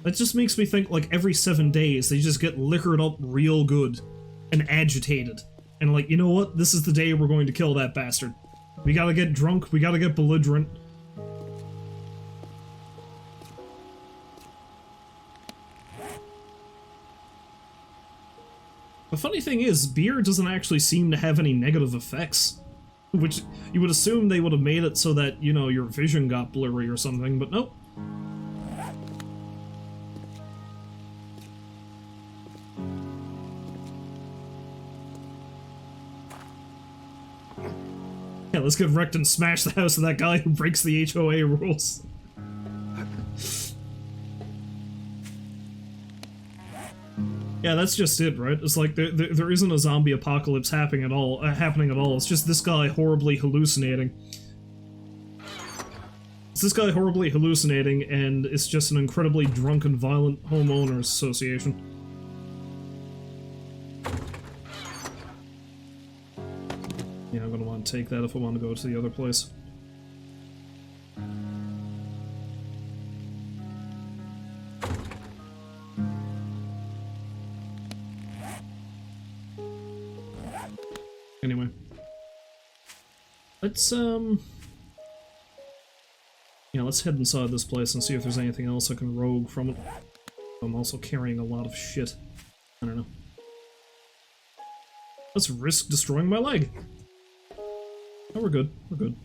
That just makes me think like every 7 days they just get liquored up real good and agitated. And like, you know what? This is the day we're going to kill that bastard. We gotta get drunk, we gotta get belligerent. The funny thing is, beer doesn't actually seem to have any negative effects. Which, you would assume they would have made it so that, you know, your vision got blurry or something, but nope. Yeah, let's get wrecked and smash the house of that guy who breaks the HOA rules. Yeah, that's just it, right? It's like there isn't a zombie apocalypse happening at all. It's just this guy horribly hallucinating. It's this guy horribly hallucinating, and it's just an incredibly drunk and violent homeowners association. Yeah, I'm gonna want to take that if I want to go to the other place. Anyway. Let's, yeah, let's head inside this place and see if there's anything else I can rogue from it. I'm also carrying a lot of shit. I don't know. Let's risk destroying my leg. Oh, we're good. We're good.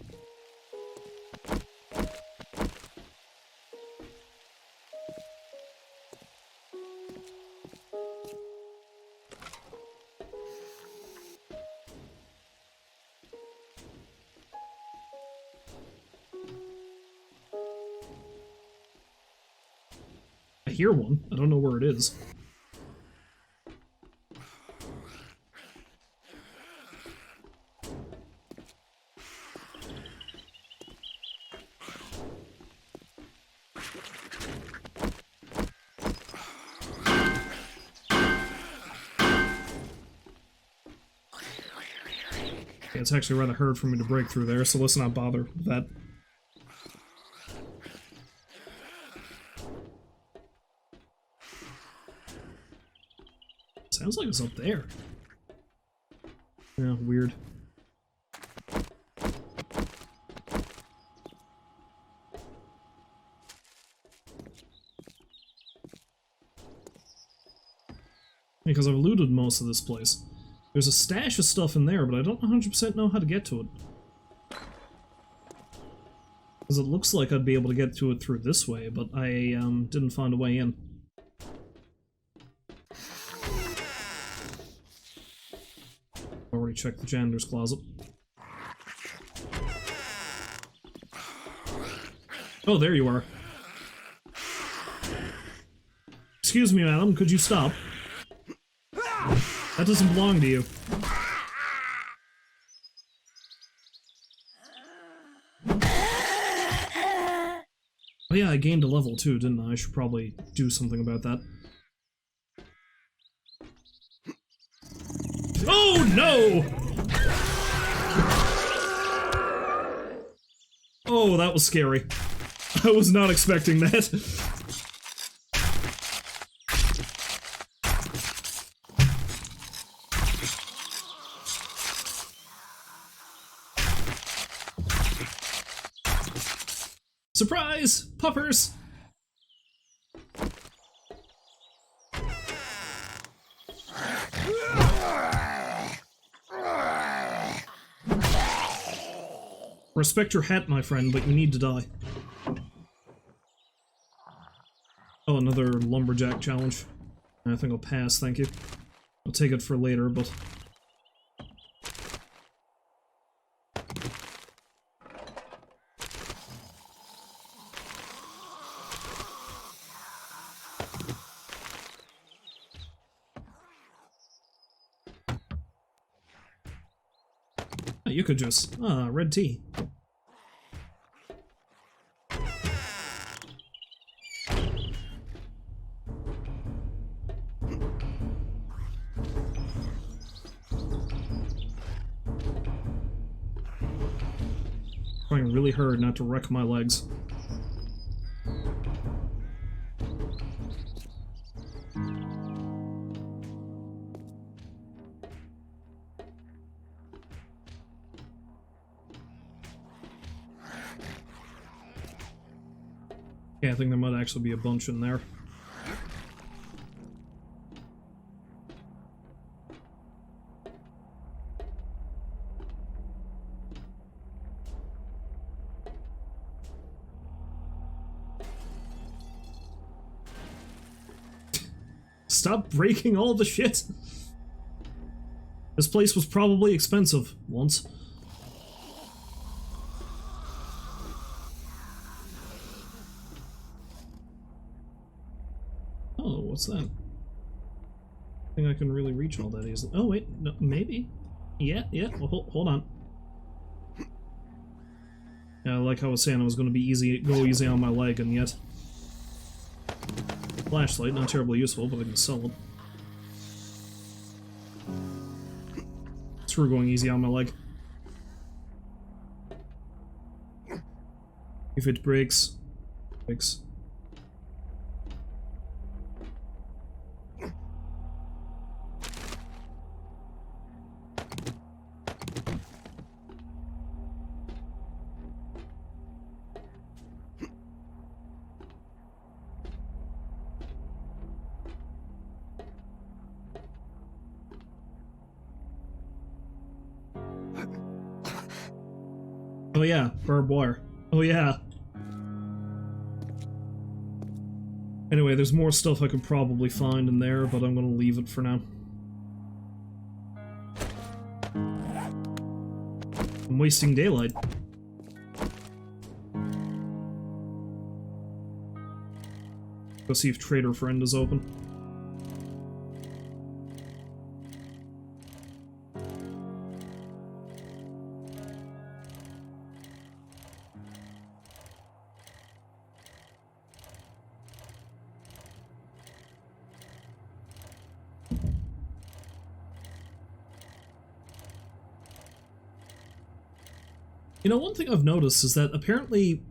hear one. I don't know where it is. Yeah, it's actually rather hard for me to break through there, so let's not bother with that. Sounds like it's up there. Yeah, weird. Because I've looted most of this place. There's a stash of stuff in there, but I don't 100% know how to get to it. Because it looks like I'd be able to get to it through this way, but I didn't find a way in. Already checked the janitor's closet. Oh, there you are. Excuse me, madam, could you stop? That doesn't belong to you. Oh yeah, I gained a level too, didn't I? I should probably do something about that. Oh no! Oh, that was scary. I was not expecting that. Surprise! Puppers! Respect your hat, my friend, but you need to die. Oh, another lumberjack challenge. I think I'll pass, thank you. I'll take it for later, but... You could just... red tea. Trying really hard not to wreck my legs. Yeah, I think there might actually be a bunch in there. Stop breaking all the shit! This place was probably expensive once. Oh, what's that? I think I can really reach all that easily. Oh wait, no, maybe. Yeah, well, hold on. Yeah, like I was saying, I was going to be go easy on my leg, and yet... Flashlight, not terribly useful, but I can sell it. Screw going easy on my leg. If it breaks, breaks. Oh yeah, barbed wire. Oh yeah. Anyway, there's more stuff I could probably find in there, but I'm gonna leave it for now. I'm wasting daylight. Go see if Trader Friend is open. You know, one thing I've noticed is that apparently,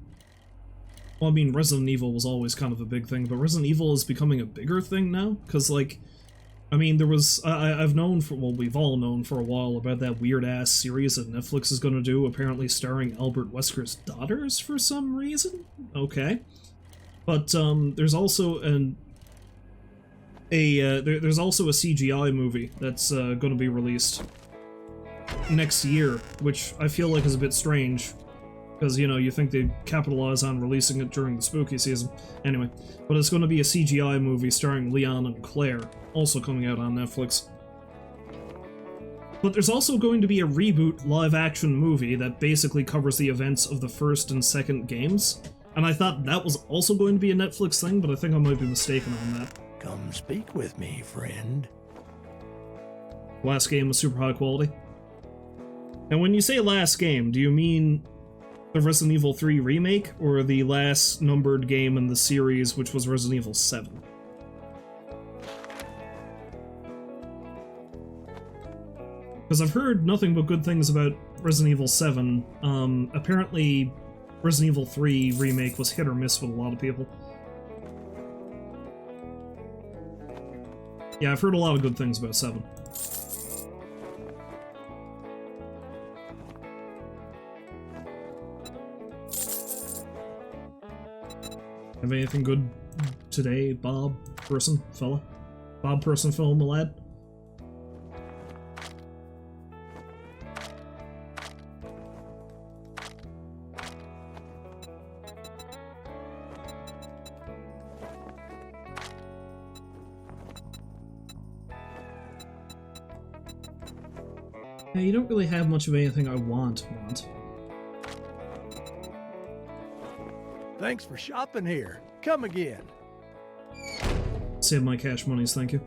well, I mean, Resident Evil was always kind of a big thing, but Resident Evil is becoming a bigger thing now, because, like, I mean, there was, I've known for, well, we've all known for a while about that weird-ass series that Netflix is going to do, apparently starring Albert Wesker's daughters for some reason? Okay. But, there's also there's also a CGI movie that's, going to be released next year, which I feel like is a bit strange, because, you know, you think they'd capitalize on releasing it during the spooky season. Anyway, but it's going to be a CGI movie starring Leon and Claire, also coming out on Netflix. But there's also going to be a reboot live-action movie that basically covers the events of the first and second games, and I thought that was also going to be a Netflix thing, but I think I might be mistaken on that. Come speak with me, friend. Last game was super high quality. And when you say last game, do you mean the Resident Evil 3 remake, or the last numbered game in the series, which was Resident Evil 7? Because I've heard nothing but good things about Resident Evil 7. Apparently, Resident Evil 3 remake was hit or miss with a lot of people. Yeah, I've heard a lot of good things about 7. Have anything good today, Bob person, fella? Bob person, fella, my lad? Yeah, you don't really have much of anything I want. Thanks for shopping here. Come again. Save my cash monies, thank you.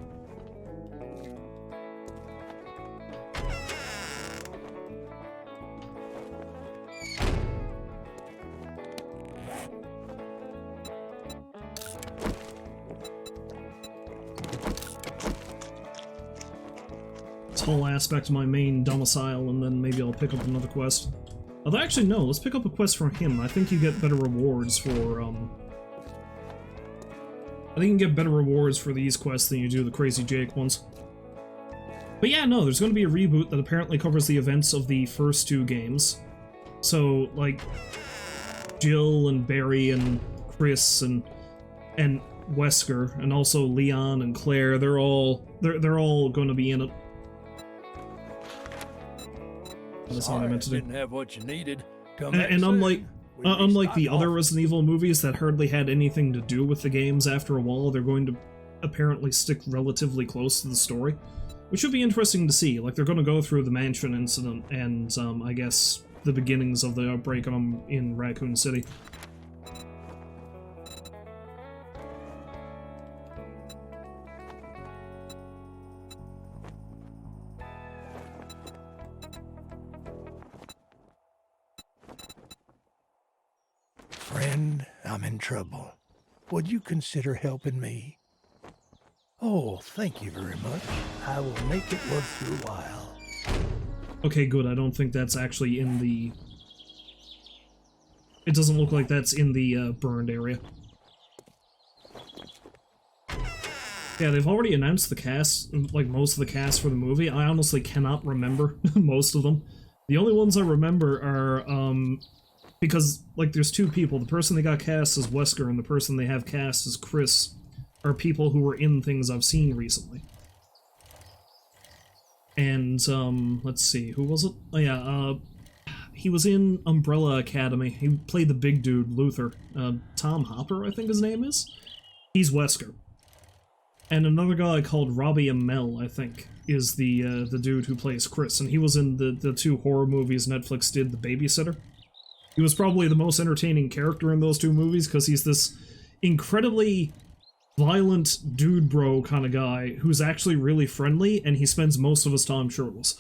This whole aspect of my main domicile, and then maybe I'll pick up another quest. Although, actually, no, let's pick up a quest from him. I think you get better rewards for, I think you can get better rewards for these quests than you do the Crazy Jake ones. But yeah, no, there's going to be a reboot that apparently covers the events of the first 2 games. So, like, Jill and Barry and Chris and Wesker, and also Leon and Claire, they're all going to be in it. That's all I meant to do. Didn't have what you needed. Come And unlike the other Resident Evil movies that hardly had anything to do with the games after a while, they're going to apparently stick relatively close to the story, which should be interesting to see. Like, they're going to go through the mansion incident and, I guess, the beginnings of the outbreak in Raccoon City. Friend, I'm in trouble. Would you consider helping me? Oh, thank you very much. I will make it worth your while. Okay, good. I don't think that's actually in the... It doesn't look like that's in the burned area. Yeah, they've already announced the cast, like most of the cast for the movie. I honestly cannot remember most of them. The only ones I remember are, because, like, there's 2 people. The person they got cast as Wesker and the person they have cast as Chris are people who were in things I've seen recently. And, let's see, who was it? Oh yeah, he was in Umbrella Academy. He played the big dude, Luther. Tom Hopper, I think his name is? He's Wesker. And another guy called Robbie Amell, I think, is the dude who plays Chris. And he was in the 2 horror movies Netflix did, The Babysitter. He was probably the most entertaining character in those 2 movies, because he's this incredibly violent dude bro kind of guy who's actually really friendly, and he spends most of his time shirtless.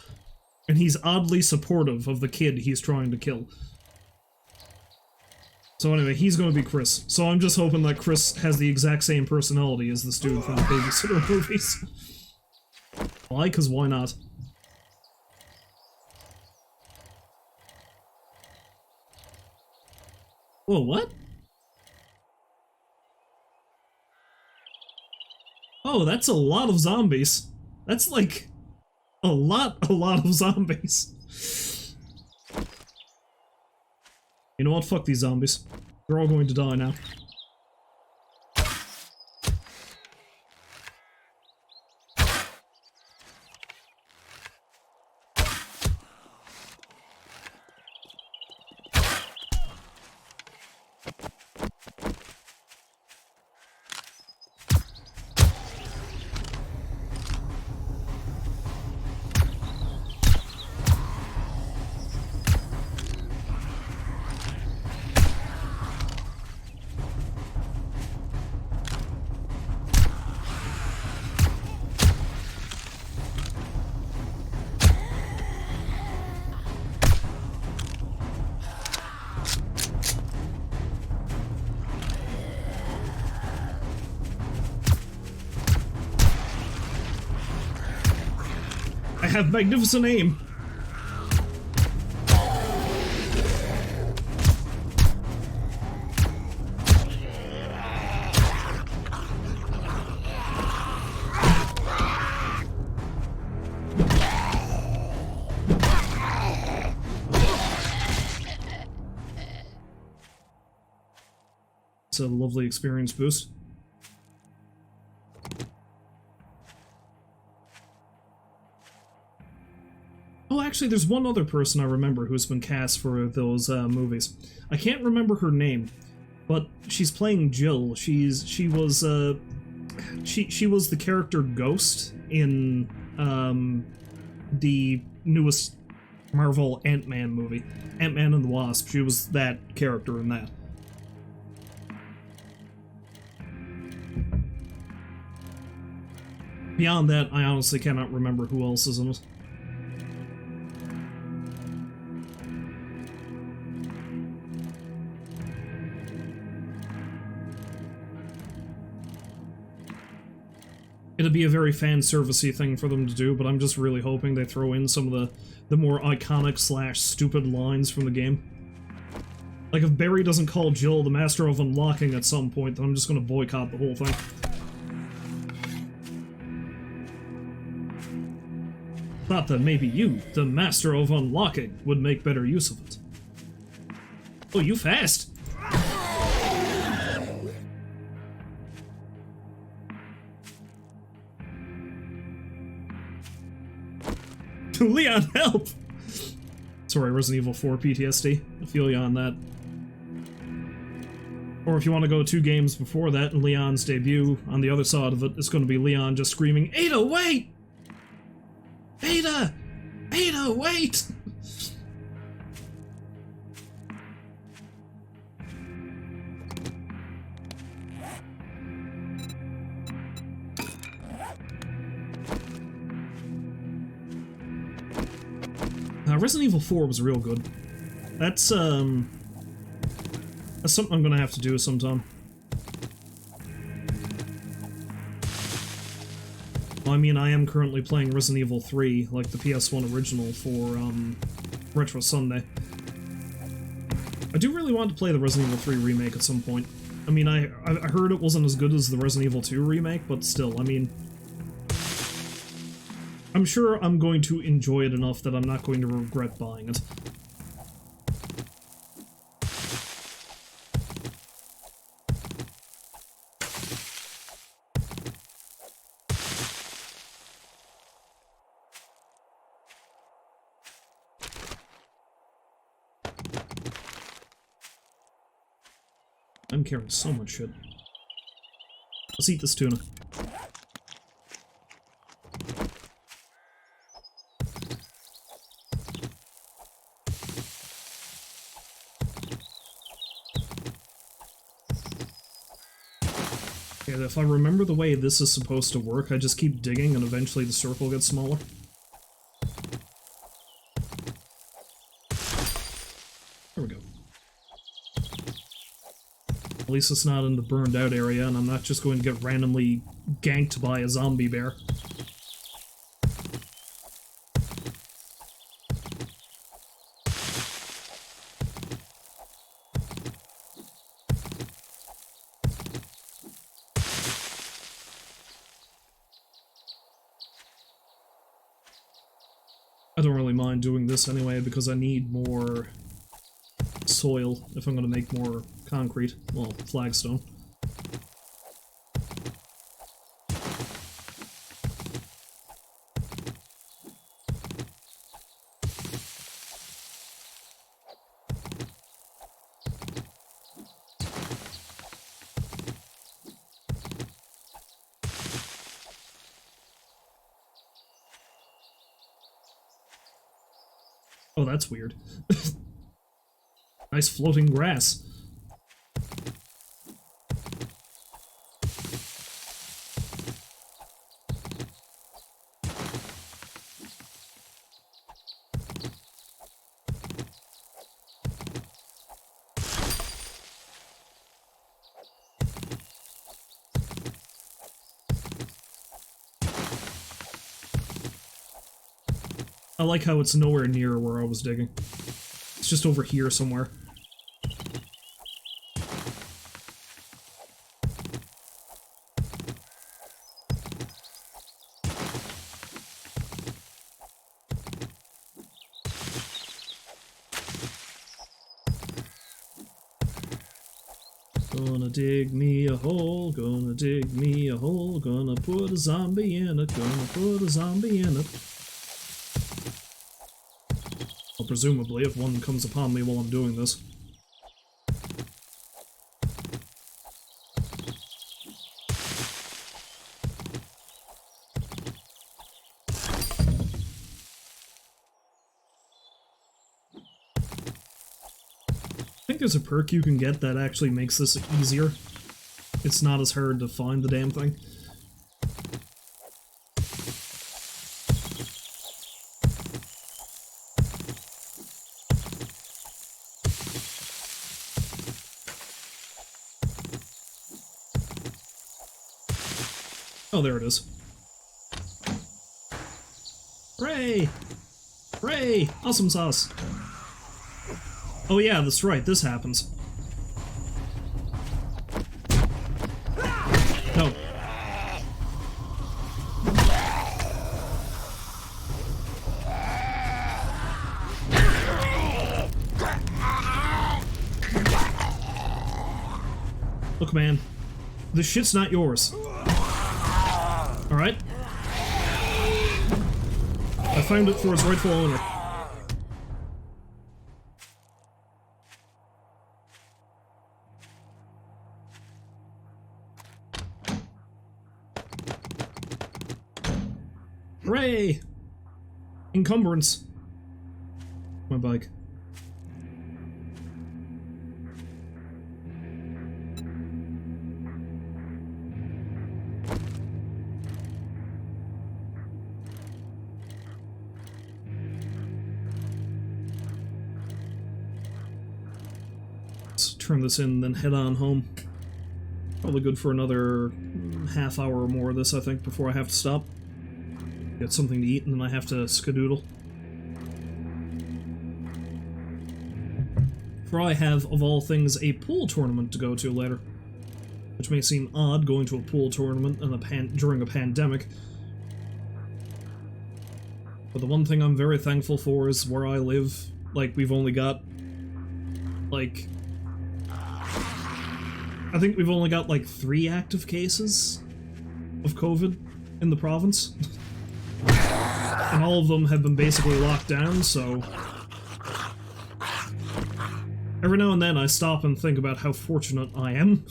And he's oddly supportive of the kid he's trying to kill. So anyway, he's going to be Chris. So I'm just hoping that Chris has the exact same personality as this dude from the Babysitter movies. Why? Because why not? Whoa, what? Oh, that's a lot of zombies. That's like a lot of zombies. You know what? Fuck these zombies. They're all going to die now. I have magnificent aim. It's a lovely experience boost. Oh, actually, there's one other person I remember who's been cast for those movies. I can't remember her name, but she's playing Jill. She was the character Ghost in the newest Marvel Ant-Man movie, Ant-Man and the Wasp. She was that character in that. Beyond that, I honestly cannot remember who else is in it. It'd be a very fan-servicey thing for them to do, but I'm just really hoping they throw in some of the more iconic / stupid lines from the game. Like, if Barry doesn't call Jill the Master of Unlocking at some point, then I'm just gonna boycott the whole thing. Thought that maybe you, the Master of Unlocking, would make better use of it. Oh, you fast! Leon, help! Sorry, Resident Evil 4 PTSD. I feel you on that. Or if you want to go 2 games before that, and Leon's debut, on the other side of it, it's going to be Leon just screaming, Ada, wait! Ada! Ada, wait! Resident Evil 4 was real good. That's something I'm gonna have to do sometime. Well, I mean, I am currently playing Resident Evil 3, like the PS1 original, for, Retro Sunday. I do really want to play the Resident Evil 3 remake at some point. I mean, I heard it wasn't as good as the Resident Evil 2 remake, but still, I mean... I'm sure I'm going to enjoy it enough that I'm not going to regret buying it. I'm carrying so much shit. Let's eat this tuna. Okay, if I remember the way this is supposed to work, I just keep digging and eventually the circle gets smaller. There we go. At least it's not in the burned out area, and I'm not just going to get randomly ganked by a zombie bear. I don't really mind doing this anyway, because I need more soil if I'm going to make more concrete. Well, flagstone. Oh, that's weird. Nice floating grass. I like how it's nowhere near where I was digging. It's just over here somewhere. Gonna dig me a hole, gonna dig me a hole, gonna put a zombie in it, gonna put a zombie in it. Well, presumably, if one comes upon me while I'm doing this. I think there's a perk you can get that actually makes this easier. It's not as hard to find the damn thing. Oh, there it is. Hooray! Hooray! Awesome sauce! Oh yeah, that's right, this happens. No. Look, man. This shit's not yours. Alright? I found it for its rightful owner. Hooray! Encumbrance. My bike. Let's turn this in, then head on home. Probably good for another half hour or more of this, I think, before I have to stop. Get something to eat, and then I have to skedoodle. For I have, of all things, a pool tournament to go to later. Which may seem odd, going to a pool tournament in during a pandemic. But the one thing I'm very thankful for is where I live, like, we've only got, like... I think we've only got, like, 3 active cases of COVID in the province. And all of them have been basically locked down, so... Every now and then I stop and think about how fortunate I am.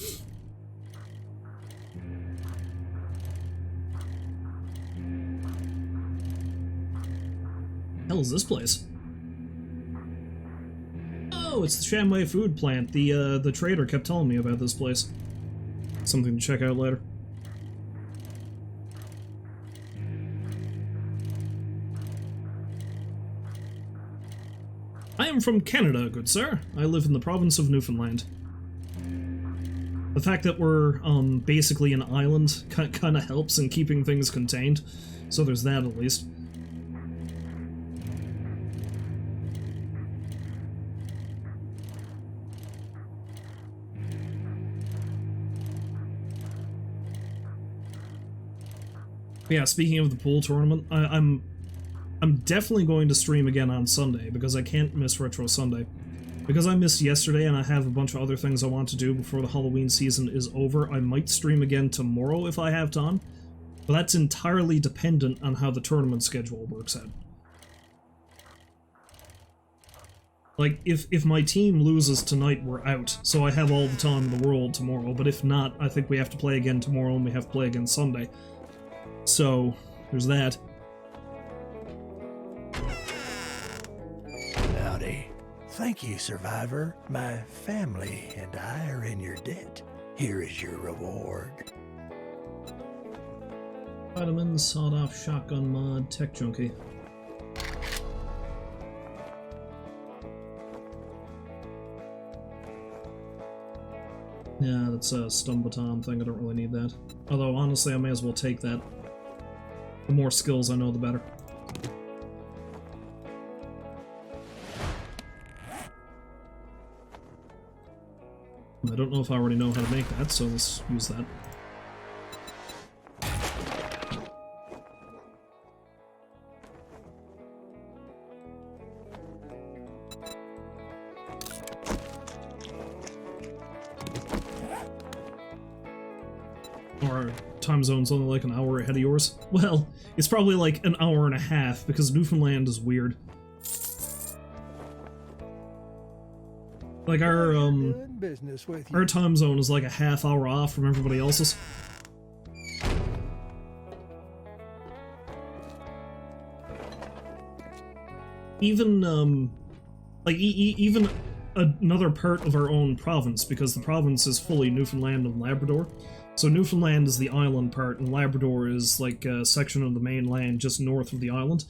Hell is this place? Oh, it's the Shamway food plant. The trader kept telling me about this place. Something to check out later. I am from Canada, good sir. I live in the province of Newfoundland. The fact that we're basically an island kind of helps in keeping things contained, so there's that at least. Yeah, speaking of the pool tournament, I'm definitely going to stream again on Sunday, because I can't miss Retro Sunday. Because I missed yesterday and I have a bunch of other things I want to do before the Halloween season is over, I might stream again tomorrow if I have time, but that's entirely dependent on how the tournament schedule works out. Like, if my team loses tonight, we're out, so I have all the time in the world tomorrow, but if not, I think we have to play again tomorrow and we have to play again Sunday. So, there's that. Howdy. Thank you, Survivor. My family and I are in your debt. Here is your reward. Vitamins, sawed-off shotgun mod, tech junkie. Yeah, that's a stun baton thing, I don't really need that. Although, honestly, I may as well take that. The more skills I know, the better. I don't know if I already know how to make that, so let's use that. Our time zone's only like an hour ahead of yours. Well, it's probably like an hour and a half, because Newfoundland is weird. Like our time zone is like a half hour off from everybody else's. Even like even another part of our own province, because the province is fully Newfoundland and Labrador. So Newfoundland is the island part, and Labrador is like a section of the mainland just north of the island.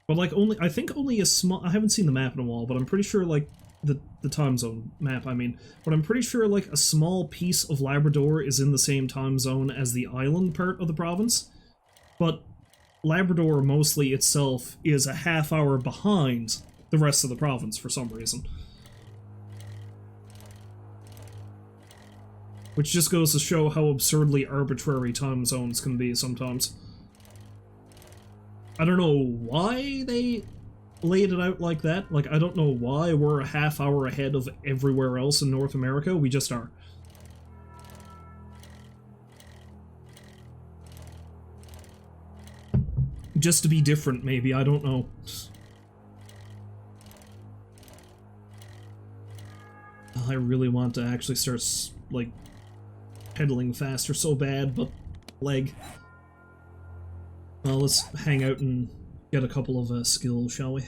But like I think only a small, I haven't seen the map in a while, but I'm pretty sure like the time zone map, I mean. But I'm pretty sure like a small piece of Labrador is in the same time zone as the island part of the province. But Labrador mostly itself is a half hour behind the rest of the province for some reason. Which just goes to show how absurdly arbitrary time zones can be sometimes. I don't know why they laid it out like that. Like, I don't know why we're a half hour ahead of everywhere else in North America. We just are. Just to be different, maybe. I don't know. I really want to actually start, like, pedaling faster so bad, but leg. Well, let's hang out and get a couple of skills, shall we?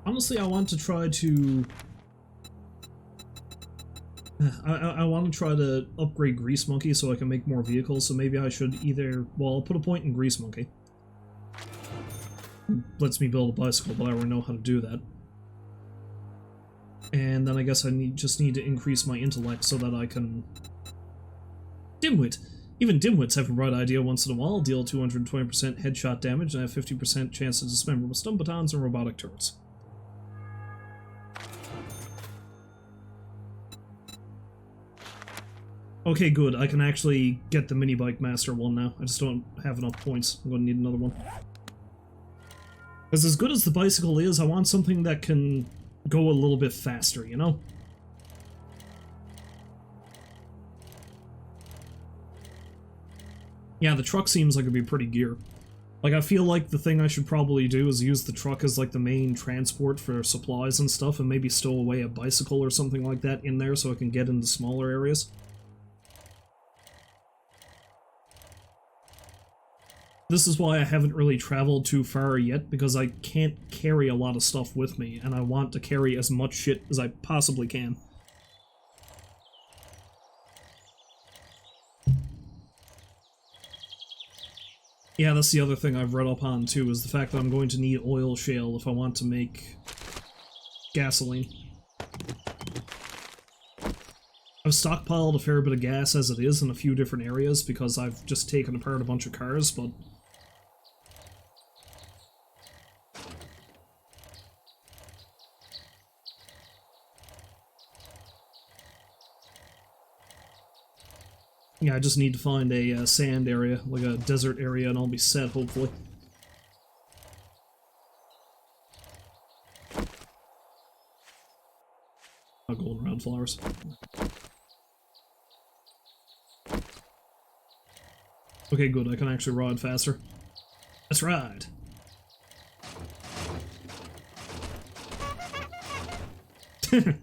Honestly, I want to try to... I want to try to upgrade Grease Monkey so I can make more vehicles, so maybe I should either... Well, I'll put a point in Grease Monkey. Lets me build a bicycle, but I already know how to do that. And then I guess I just need to increase my intellect so that I can... Dimwit! Even dimwits have a bright idea once in a while. Deal 220% headshot damage and have 50% chance to dismember with stun batons and robotic turrets. Okay, good. I can actually get the mini bike master one now. I just don't have enough points. I'm going to need another one. Because as good as the bicycle is, I want something that can go a little bit faster, you know? Yeah, the truck seems like it'd be pretty gear. Like, I feel like the thing I should probably do is use the truck as, like, the main transport for supplies and stuff, and maybe stow away a bicycle or something like that in there so I can get into smaller areas. This is why I haven't really traveled too far yet, because I can't carry a lot of stuff with me, and I want to carry as much shit as I possibly can. Yeah, that's the other thing I've read up on, too, is the fact that I'm going to need oil shale if I want to make gasoline. I've stockpiled a fair bit of gas as it is in a few different areas, because I've just taken apart a bunch of cars, but... yeah, I just need to find a sand area, like a desert area, and I'll be set, hopefully. Goldenrod flowers. Okay, good, I can actually ride faster. Let's ride!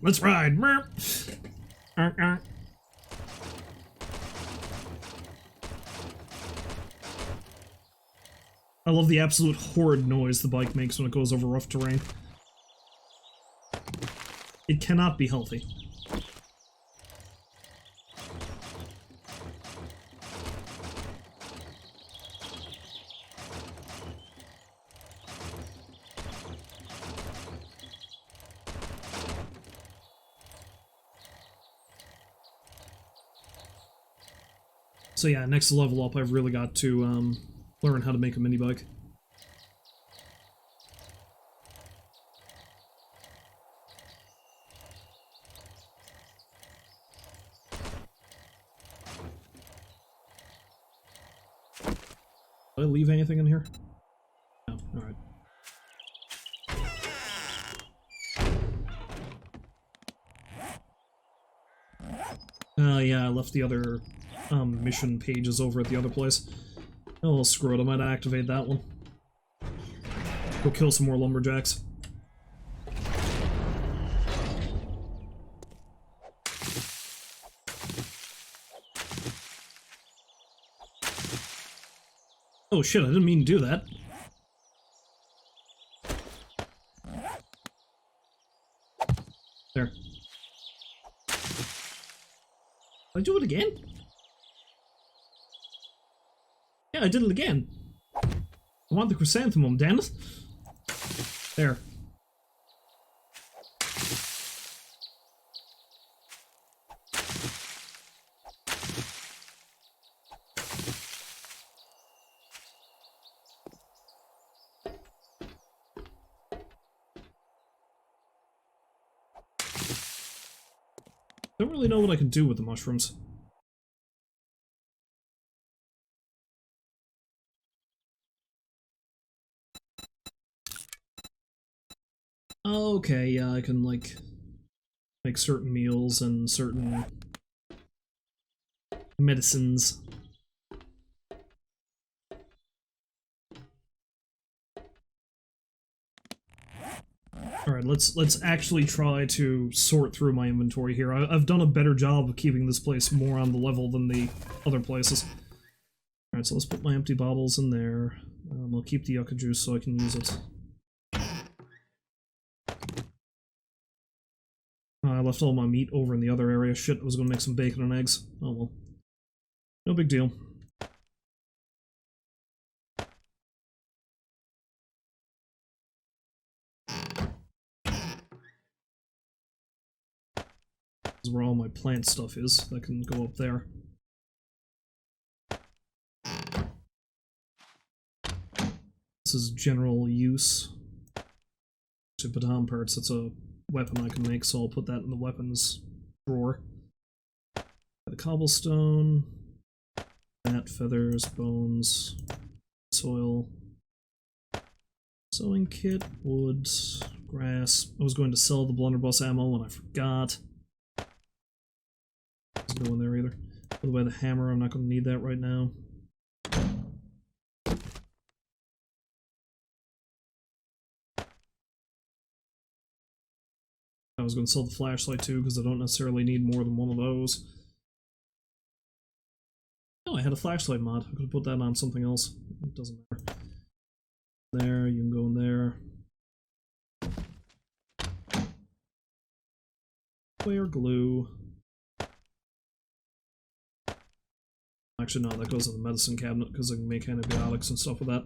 Let's ride! I love the absolute horde noise the bike makes when it goes over rough terrain. It cannot be healthy. So yeah, next level up, I've really got to learn how to make a mini bike. Did I leave anything in here? No, alright. Yeah, I left the other mission pages over at the other place. Oh, well, screw it, I might activate that one. Go kill some more lumberjacks. Oh shit, I didn't mean to do that. There. Did I do it again? Yeah, I did it again. I want the chrysanthemum, damn it. There. Don't really know what I can do with the mushrooms. Okay, yeah, I can, like, make certain meals and certain medicines. Alright, let's actually try to sort through my inventory here. I've done a better job of keeping this place more on the level than the other places. Alright, so let's put my empty bottles in there. I'll keep the yucca juice so I can use it. I left all my meat over in the other area. Shit, I was gonna make some bacon and eggs. Oh well. No big deal. This is where all my plant stuff is. That can go up there. This is general use. To baton parts, it's a weapon I can make, so I'll put that in the weapons drawer. The cobblestone, bat, feathers, bones, soil, sewing kit, wood, grass. I was going to sell the blunderbuss ammo and I forgot. Doesn't go in there either. Put away the hammer, I'm not going to need that right now. I was going to sell the flashlight too, because I don't necessarily need more than one of those. No, I had a flashlight mod. I could have put that on something else. It doesn't matter. There, you can go in there. Clear glue. Actually, no, that goes in the medicine cabinet because I can make antibiotics and stuff with that.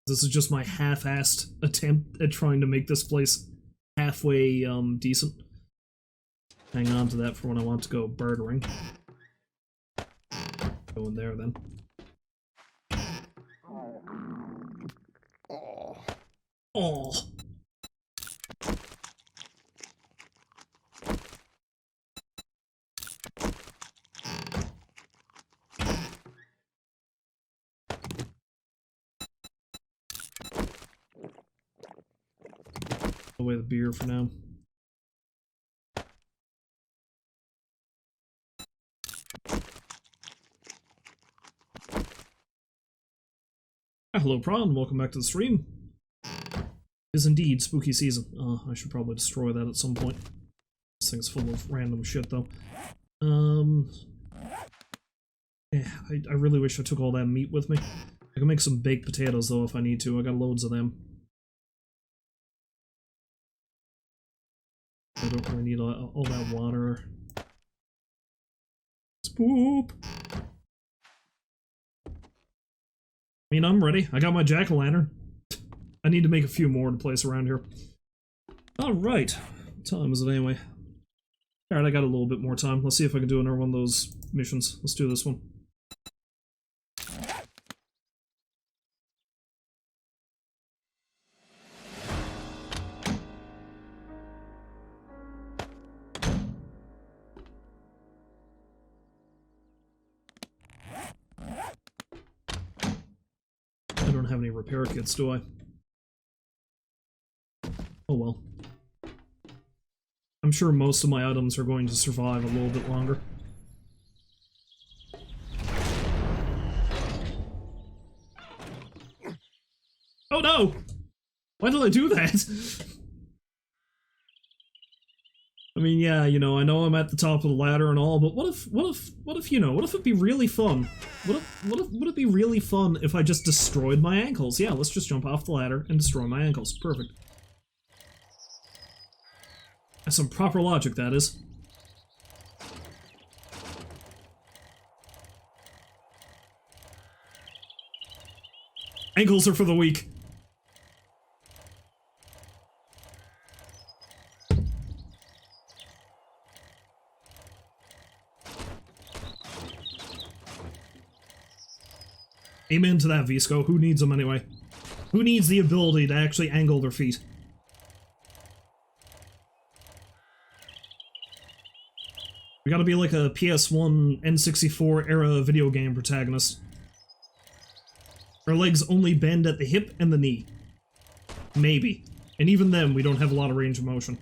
This is just my half-assed attempt at trying to make this place halfway, decent. Hang on to that for when I want to go bartering. Go in there, then. Oh. Away the beer for now. Hello, Prawn. Welcome back to the stream. It is indeed spooky season. I should probably destroy that at some point. This thing's full of random shit, though. Yeah, I really wish I took all that meat with me. I can make some baked potatoes, though, if I need to. I got loads of them. I don't really need all that water. Spoop! I mean, I'm ready. I got my jack-o'-lantern. I need to make a few more to place around here. Alright. What time is it anyway? Alright, I got a little bit more time. Let's see if I can do another one of those missions. Let's do this one. I don't have any repair kits, do I? Oh well. I'm sure most of my items are going to survive a little bit longer. Oh no! Why did I do that? I mean, yeah, you know, I know I'm at the top of the ladder and all, but what if, you know, what if it'd be really fun? Would it be really fun if I just destroyed my ankles? Yeah, let's just jump off the ladder and destroy my ankles. Perfect. That's some proper logic, that is. Ankles are for the weak. Amen to that, Visco. Who needs them anyway? Who needs the ability to actually angle their feet? We gotta be like a PS1 N64 era video game protagonist. Our legs only bend at the hip and the knee. Maybe. And even then, we don't have a lot of range of motion.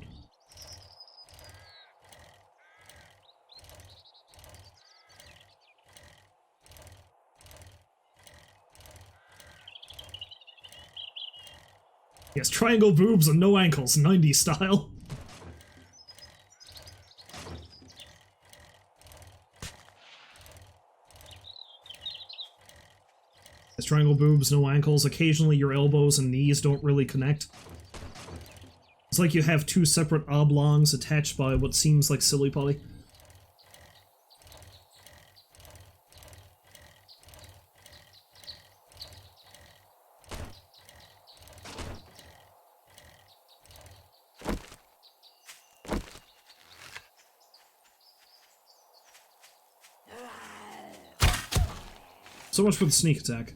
Yes, triangle boobs and no ankles, 90s style. Yes, triangle boobs, no ankles. Occasionally your elbows and knees don't really connect. It's like you have two separate oblongs attached by what seems like silly putty. So much for the sneak attack.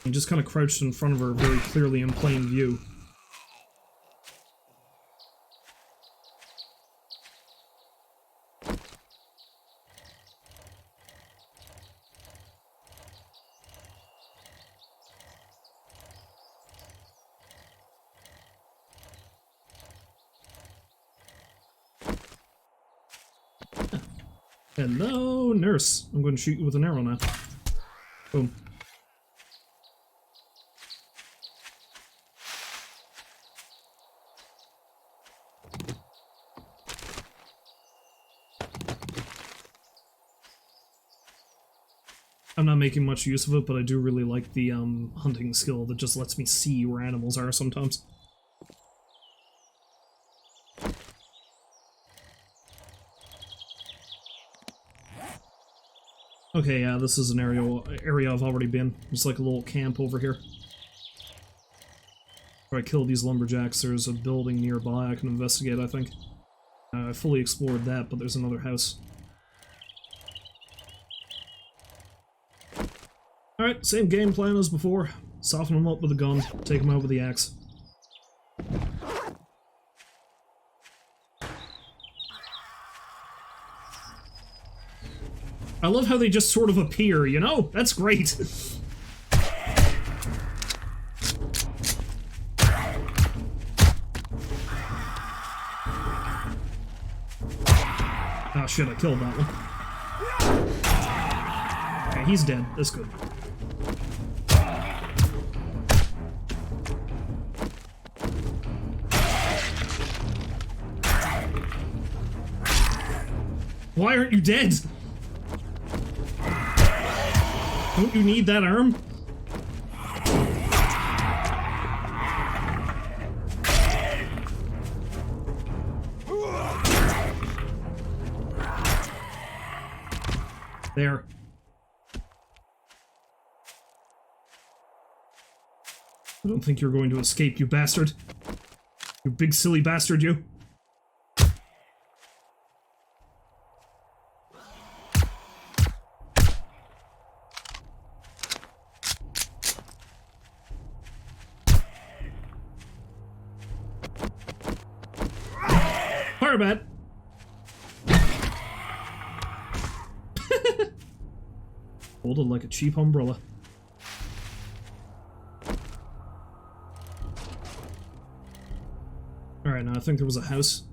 He just kind of crouched in front of her very clearly in plain view. Hello, nurse. I'm going to shoot you with an arrow now. Boom. I'm not making much use of it, but I do really like the hunting skill that just lets me see where animals are sometimes. Okay, yeah, this is an area I've already been. There's like a little camp over here. If I kill these lumberjacks, there's a building nearby I can investigate, I think. I fully explored that, but there's another house. Alright, same game plan as before. Soften them up with a gun, take them out with the axe. I love how they just sort of appear, you know? That's great. Oh shit, I killed that one. Okay, he's dead. That's good. Why aren't you dead? Don't you need that arm? There. I don't think you're going to escape, you bastard. You big silly bastard, you. Firebat! Hold it like a cheap umbrella. Alright, now I think there was a house.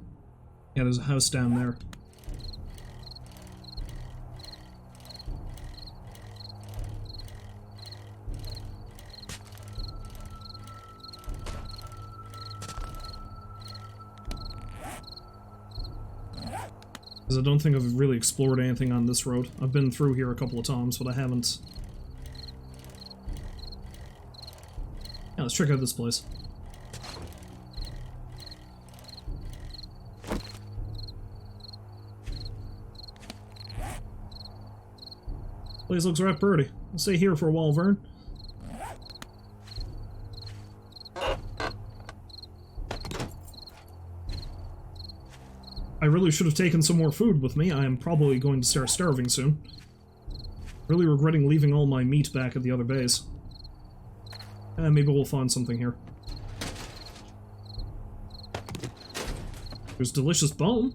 Yeah, there's a house down there. Because I don't think I've really explored anything on this road. I've been through here a couple of times, but I haven't. Yeah, let's check out this place. Place looks right pretty. I'll stay here for a while, Vern. I really should have taken some more food with me. I am probably going to start starving soon. Really regretting leaving all my meat back at the other base. Maybe we'll find something here. There's delicious bone.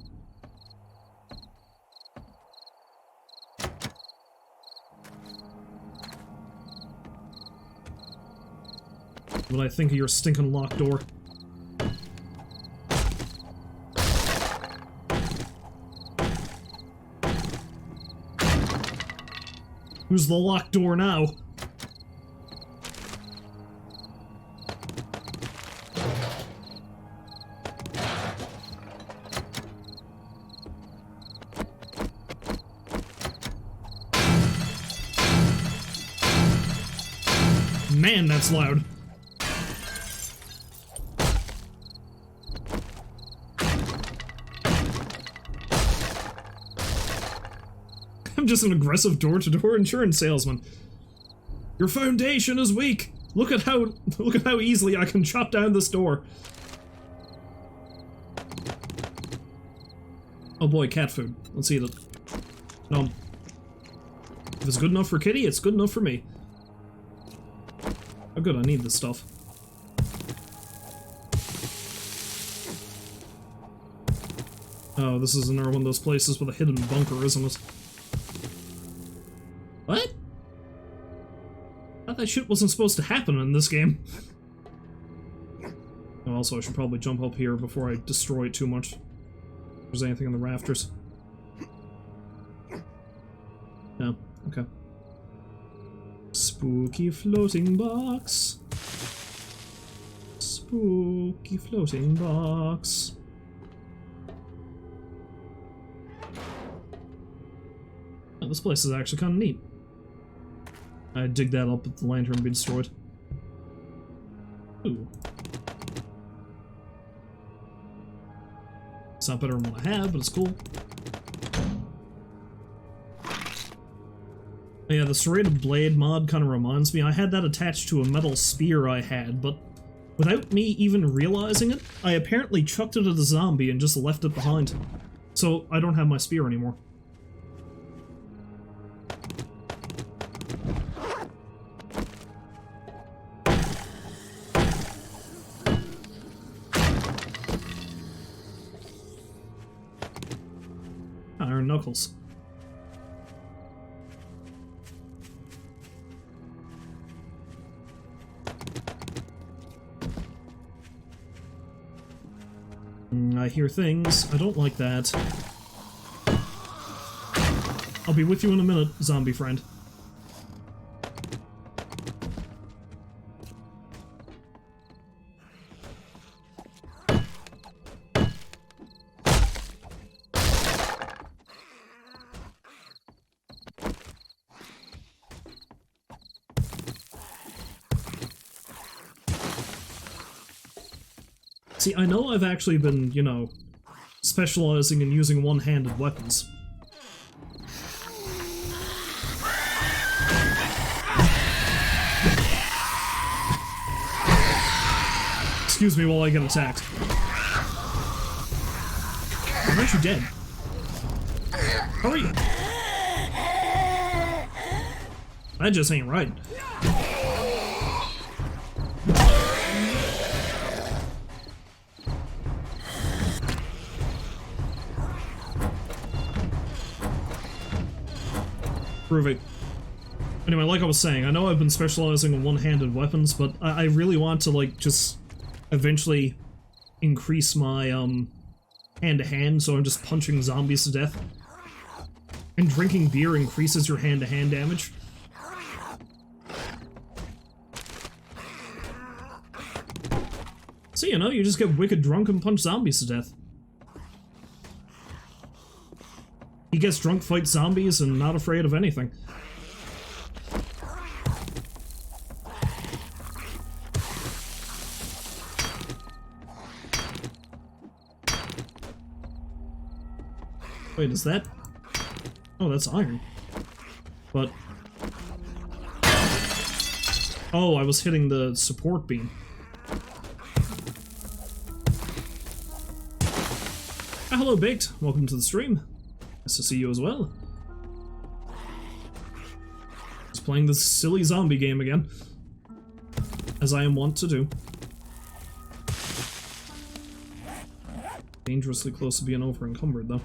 What I think of your stinking locked door. Who's the locked door now? Man, that's loud. I'm just an aggressive door-to-door insurance salesman. Your foundation is weak. Look at how easily I can chop down this door. Oh boy, cat food. Let's eat it. No. If it's good enough for Kitty, it's good enough for me. Oh good, I need this stuff. Oh, this is another one of those places with a hidden bunker, isn't it? What? I thought that shit wasn't supposed to happen in this game. Oh, also, I should probably jump up here before I destroy it too much. If there's anything in the rafters. No, okay. Spooky floating box. Spooky floating box. Oh, this place is actually kind of neat. I dig that up if the lantern be destroyed. Ooh. It's not better than what I have, but it's cool. Yeah, the serrated blade mod kind of reminds me. I had that attached to a metal spear I had, but without me even realizing it, I apparently chucked it at a zombie and just left it behind. So I don't have my spear anymore. Iron knuckles. I hear things. I don't like that. I'll be with you in a minute, zombie friend. See, I know I've actually been, you know, specializing in using one-handed weapons. Excuse me while I get attacked. Aren't you dead? How are you? That just ain't right. Prove it. Anyway, like I was saying, I know I've been specializing in one-handed weapons, but I really want to, like, just eventually increase my, hand-to-hand, so I'm just punching zombies to death. And drinking beer increases your hand-to-hand damage. So, you know, you just get wicked drunk and punch zombies to death. He gets drunk, fights zombies, and not afraid of anything. Wait, is that... Oh, that's iron. But... Oh, I was hitting the support beam. Ah, hello, Baked. Welcome to the stream. Nice to see you as well. Just playing this silly zombie game again. As I am wont to do. Dangerously close to being over-encumbered, though.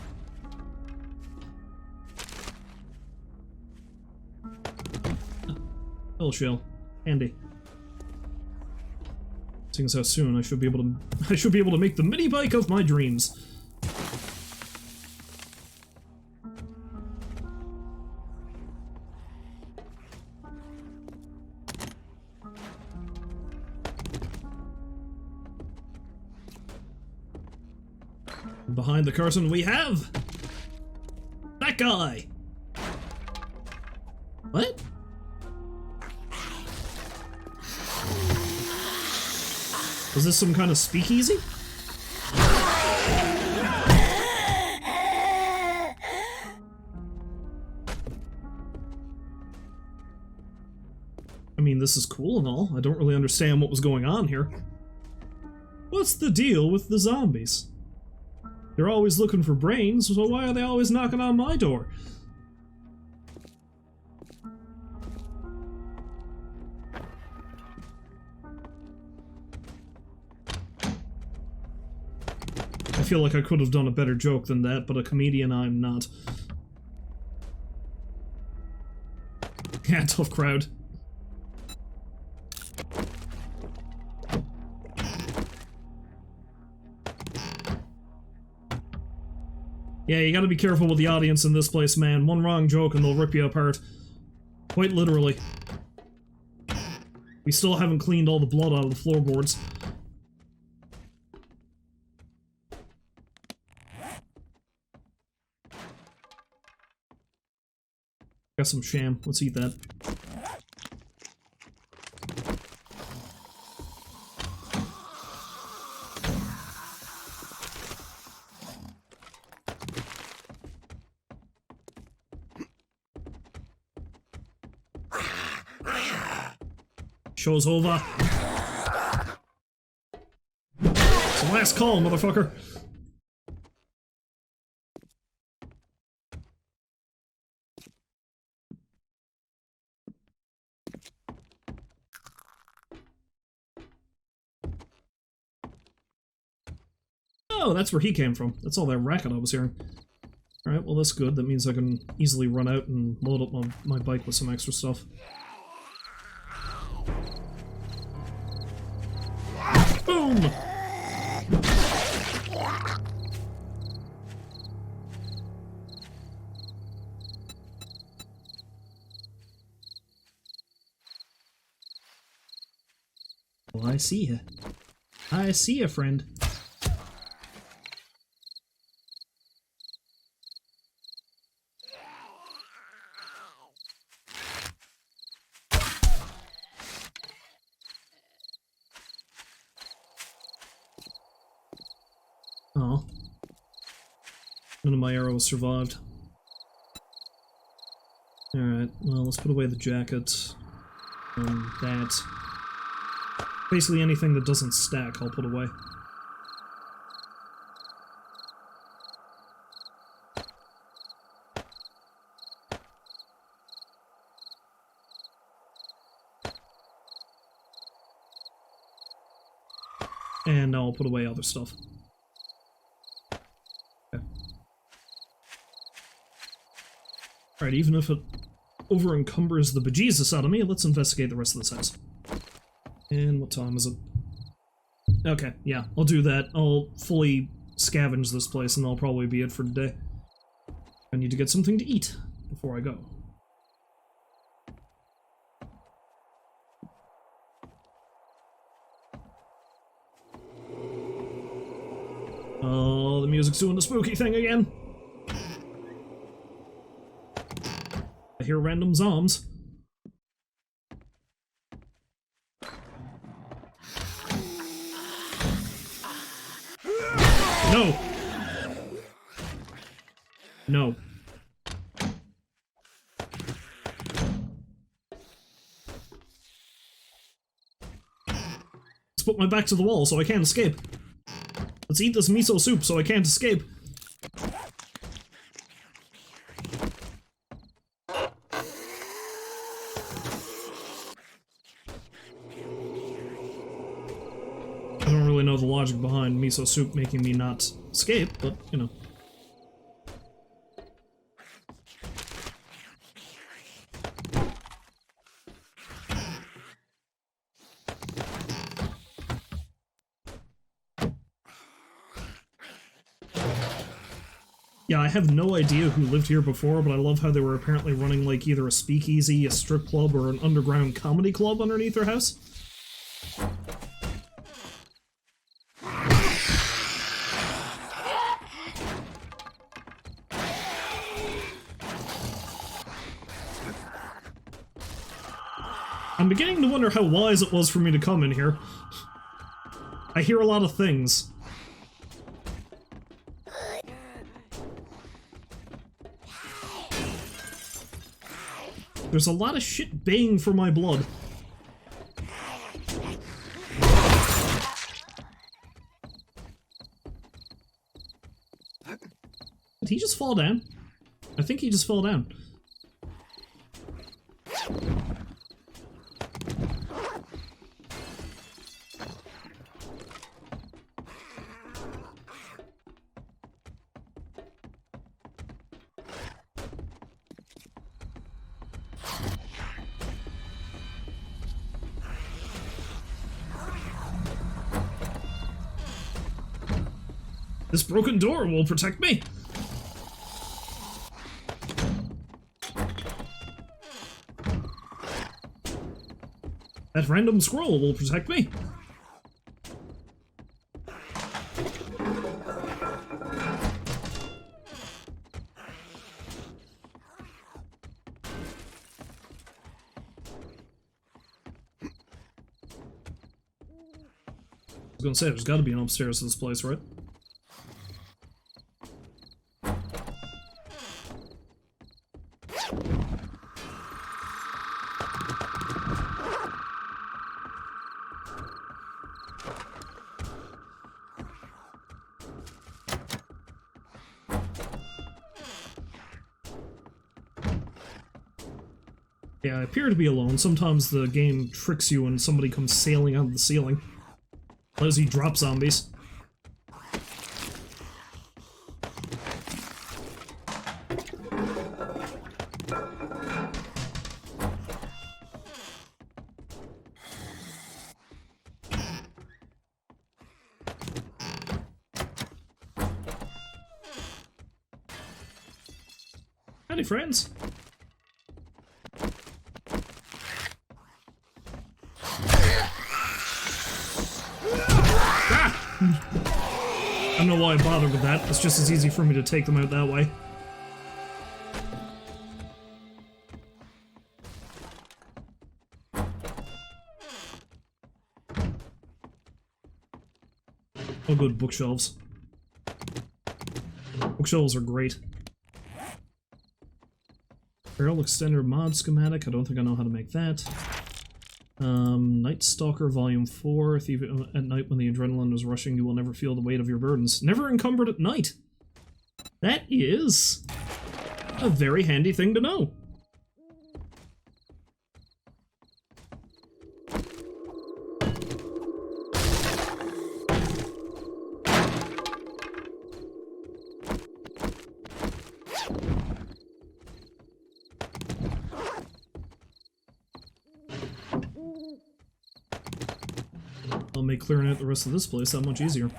Hell shell. Handy. Seeing as how soon I should be able to make the mini bike of my dreams. Behind the curtain we have that guy. What? Was this some kind of speakeasy? I mean, this is cool and all. I don't really understand what was going on here. What's the deal with the zombies? They're always looking for brains, so why are they always knocking on my door? I feel like I could have done a better joke than that, but a comedian I'm not. Yeah, tough crowd. Yeah, you gotta be careful with the audience in this place, man. One wrong joke and they'll rip you apart. Quite literally. We still haven't cleaned all the blood out of the floorboards. Got some sham. Let's eat that. Show's over. It's the last call, motherfucker. Oh, that's where he came from. That's all that racket I was hearing. Alright, well that's good. That means I can easily run out and load up my bike with some extra stuff. Boom! Well, I see ya. I see ya, friend. Oh. None of my arrows survived. Alright, well, let's put away the jacket. And that. Basically anything that doesn't stack, I'll put away. And now I'll put away other stuff. Okay. Alright, even if it over-encumbers the bejesus out of me, let's investigate the rest of this house. And what time is it? Okay, yeah, I'll do that. I'll fully scavenge this place and that'll probably be it for today. I need to get something to eat before I go. Oh, the music's doing the spooky thing again. I hear random zombies. No! No. Let's put my back to the wall so I can't escape. Let's eat this miso soup so I can't escape. I don't really know the logic behind miso soup making me not escape, but, you know. Yeah, I have no idea who lived here before, but I love how they were apparently running, like, either a speakeasy, a strip club, or an underground comedy club underneath their house. I'm beginning to wonder how wise it was for me to come in here. I hear a lot of things. There's a lot of shit baying for my blood. Did he just fall down? I think he just fell down. This broken door will protect me! That random scroll will protect me! I was gonna say, there's gotta be an upstairs to this place, right? Yeah, I appear to be alone. Sometimes the game tricks you and somebody comes sailing out of the ceiling. As he drop zombies. Howdy, friends. I don't know why I bothered with that. It's just as easy for me to take them out that way. Oh good, bookshelves. Bookshelves are great. Barrel extender mod schematic, I don't think I know how to make that. Night Stalker Volume 4. If even at night when the adrenaline is rushing, you will never feel the weight of your burdens. Never encumbered at night! That is a very handy thing to know. I'll make clearing out the rest of this place that much easier.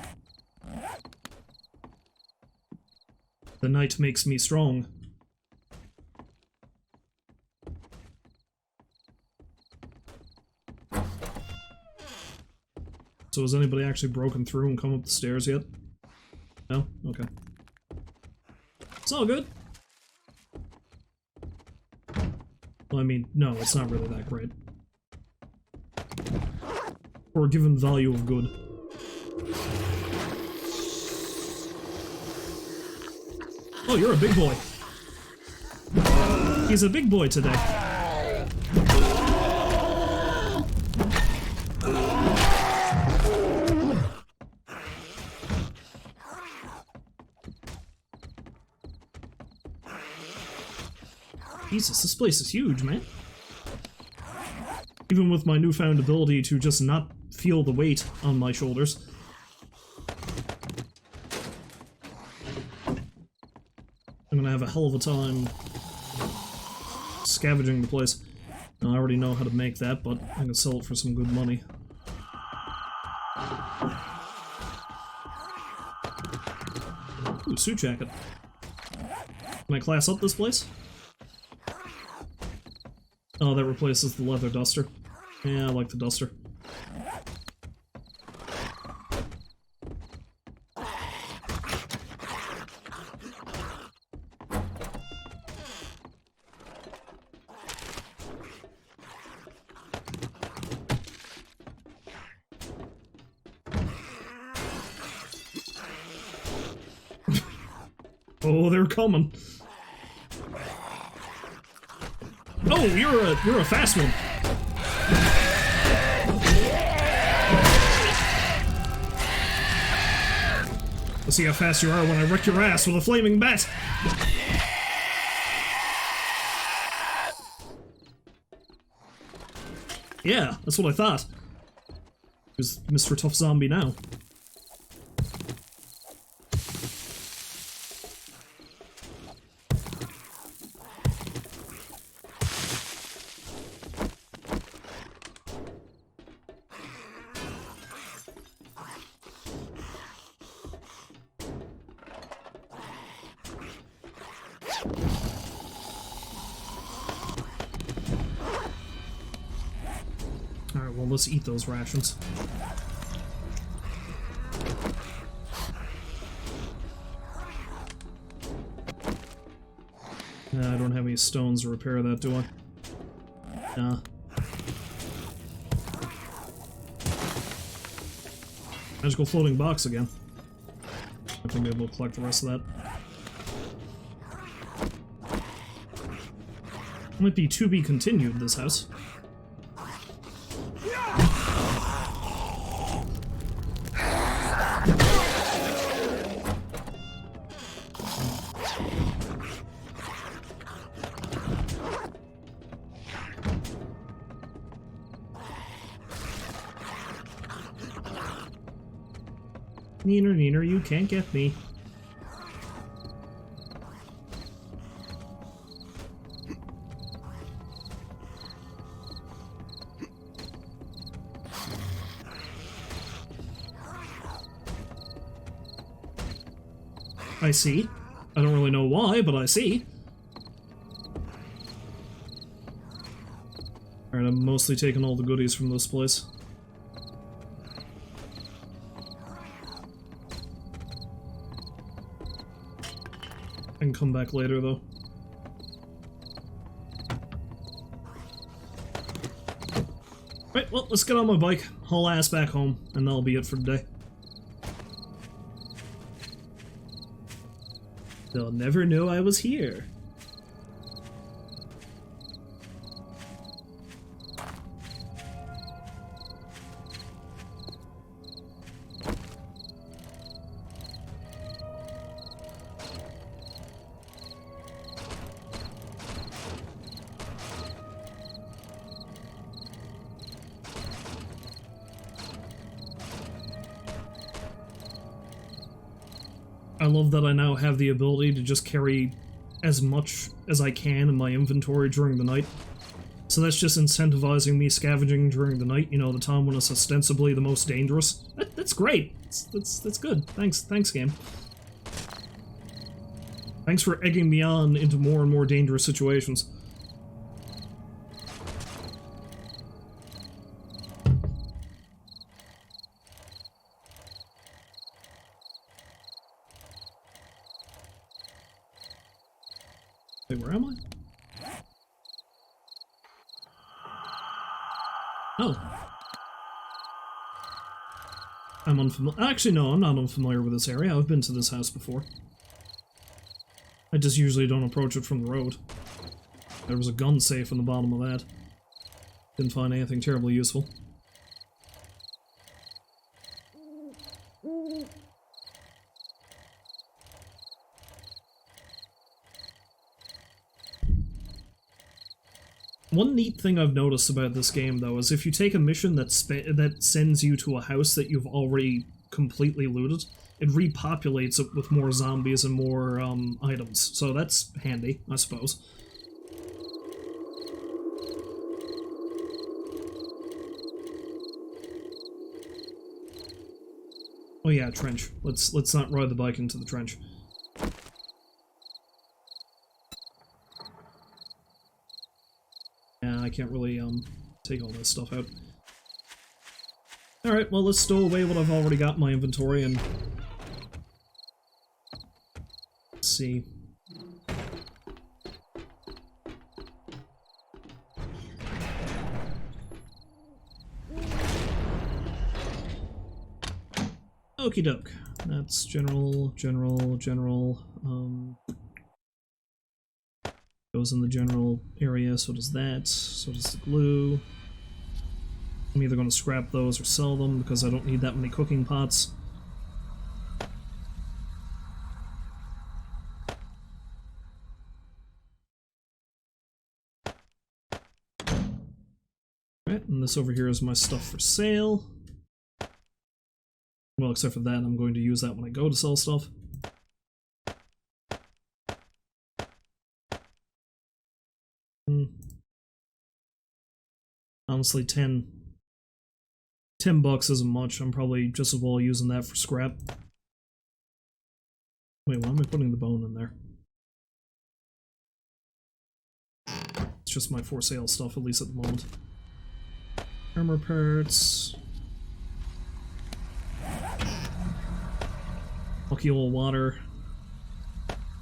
The night makes me strong. So has anybody actually broken through and come up the stairs yet? No? Okay. It's all good. Well, I mean, no, it's not really that great. For a given value of good. Oh, you're a big boy. He's a big boy today. Jesus, this place is huge, man. Even with my newfound ability to just not feel the weight on my shoulders. I'm gonna have a hell of a time scavenging the place. Now, I already know how to make that, but I can sell it for some good money. Ooh, suit jacket. Can I class up this place? Oh, that replaces the leather duster. Yeah, I like the duster. Oh, they're coming. Oh, you're a fast one. Let's see how fast you are when I wreck your ass with a flaming bat. Yeah, that's what I thought. Who's Mr. Tough Zombie now? Alright, well, let's eat those rations. I don't have any stones to repair that, do I? Nah. Magical floating box again. I think I'll be able to collect the rest of that. Might be to be continued, this house. Neener, neener, you can't get me. I see. I don't really know why, but I see. Alright, I'm mostly taking all the goodies from this place. I can come back later, though. Right, well, let's get on my bike, haul ass back home, and that'll be it for today. They'll never know I was here. I love that I now have the ability to just carry as much as I can in my inventory during the night. So that's just incentivizing me scavenging during the night, you know, the time when it's ostensibly the most dangerous. That's great. That's good. Thanks, game. Thanks for egging me on into more and more dangerous situations. Wait, where am I? Oh. I'm unfamiliar. Actually, no, I'm not unfamiliar with this area. I've been to this house before. I just usually don't approach it from the road. There was a gun safe in the bottom of that. Didn't find anything terribly useful. One neat thing I've noticed about this game, though, is if you take a mission that sends you to a house that you've already completely looted, it repopulates it with more zombies and more items. So that's handy, I suppose. Oh yeah, trench. Let's not ride the bike into the trench. Yeah, I can't really take all this stuff out. Alright, well, let's stow away what I've already got in my inventory and let's see. Okie doke. That's general. Goes in the general area, so does that. So does the glue. I'm either going to scrap those or sell them because I don't need that many cooking pots. Alright, and this over here is my stuff for sale. Well, except for that, I'm going to use that when I go to sell stuff. Honestly, 10 bucks isn't much. I'm probably just as well using that for scrap. Wait, why am I putting the bone in there? It's just my for sale stuff, at least at the moment. Armor parts. Buckule water.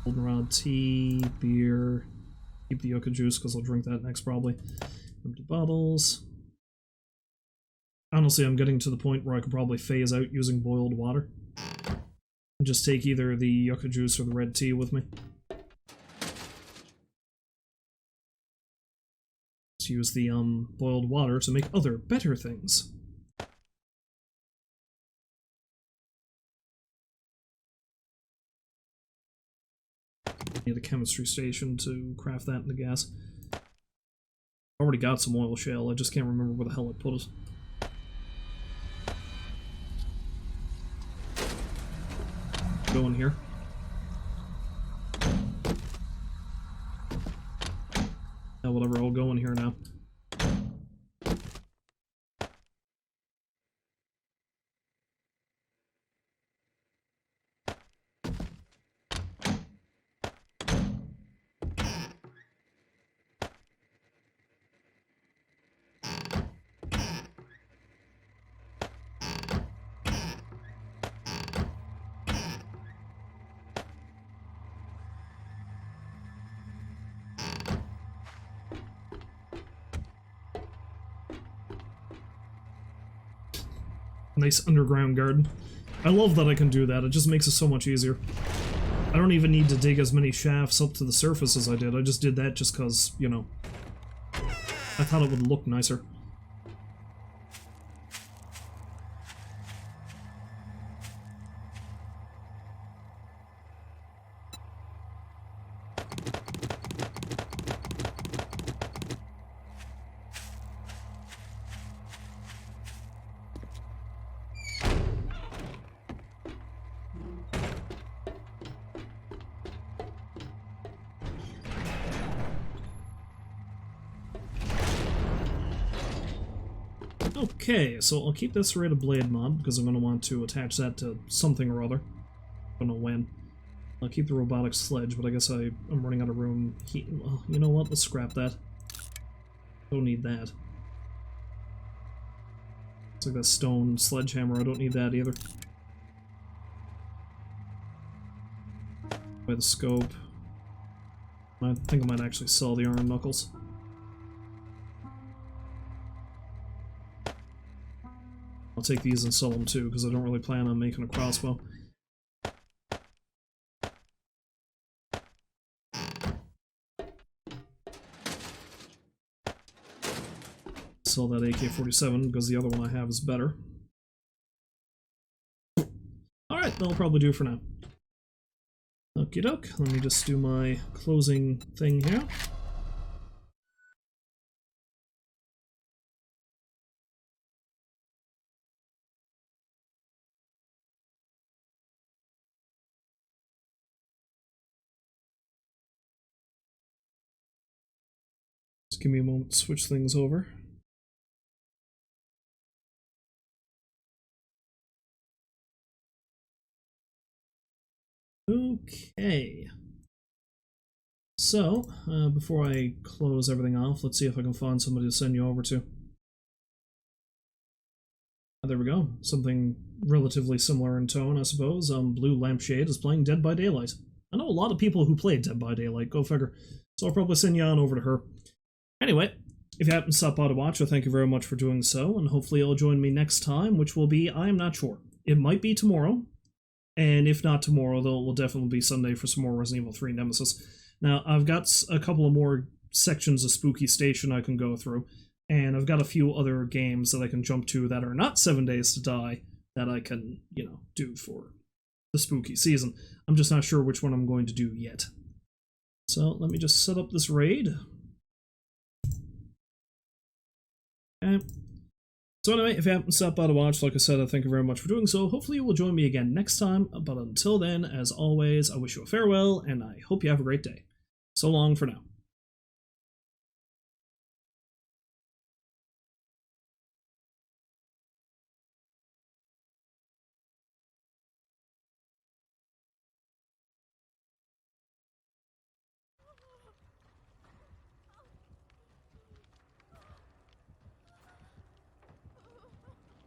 Goldenrod tea, beer. Keep the yucca juice because I'll drink that next probably. Empty bottles. Honestly, I'm getting to the point where I could probably phase out using boiled water. And just take either the yucca juice or the red tea with me. Let's use the boiled water to make other, better things. Need a chemistry station to craft that into gas. Already got some oil shale, I just can't remember where the hell I put it. going here. Yeah, whatever, I'll go in here now. Nice underground garden. I love that I can do that. It just makes it so much easier. I don't even need to dig as many shafts up to the surface as I did. I just did that just because, you know, I thought it would look nicer. Okay, so I'll keep this serrated blade mod because I'm going to want to attach that to something or other. I don't know when. I'll keep the robotic sledge, but I guess I'm running out of room. Well, you know what? Let's scrap that. Don't need that. It's like that stone sledgehammer. I don't need that either. By the scope. I think I might actually sell the iron knuckles. I'll take these and sell them too, because I don't really plan on making a crossbow. Sell that AK-47 because the other one I have is better. Alright, that'll probably do for now. Okie doke, let me just do my closing thing here. Just give me a moment to switch things over. Okay. So, before I close everything off, let's see if I can find somebody to send you over to. There we go. Something relatively similar in tone, I suppose. Blue Lampshade is playing Dead by Daylight. I know a lot of people who play Dead by Daylight, go figure. So I'll probably send you on over to her. Anyway, if you happen to stop by to watch, I thank you very much for doing so, and hopefully you'll join me next time, which will be, I am not sure. It might be tomorrow, and if not tomorrow, though, it will definitely be Sunday for some more Resident Evil 3 Nemesis. Now, I've got a couple of more sections of Spooky Station I can go through, and I've got a few other games that I can jump to that are not 7 Days to Die that I can, you know, do for the spooky season. I'm just not sure which one I'm going to do yet. So, let me just set up this raid. Okay. So anyway, if you haven't stopped by to watch, like I said, I thank you very much for doing so. Hopefully you will join me again next time, but until then, as always, I wish you a farewell, and I hope you have a great day. So long for now.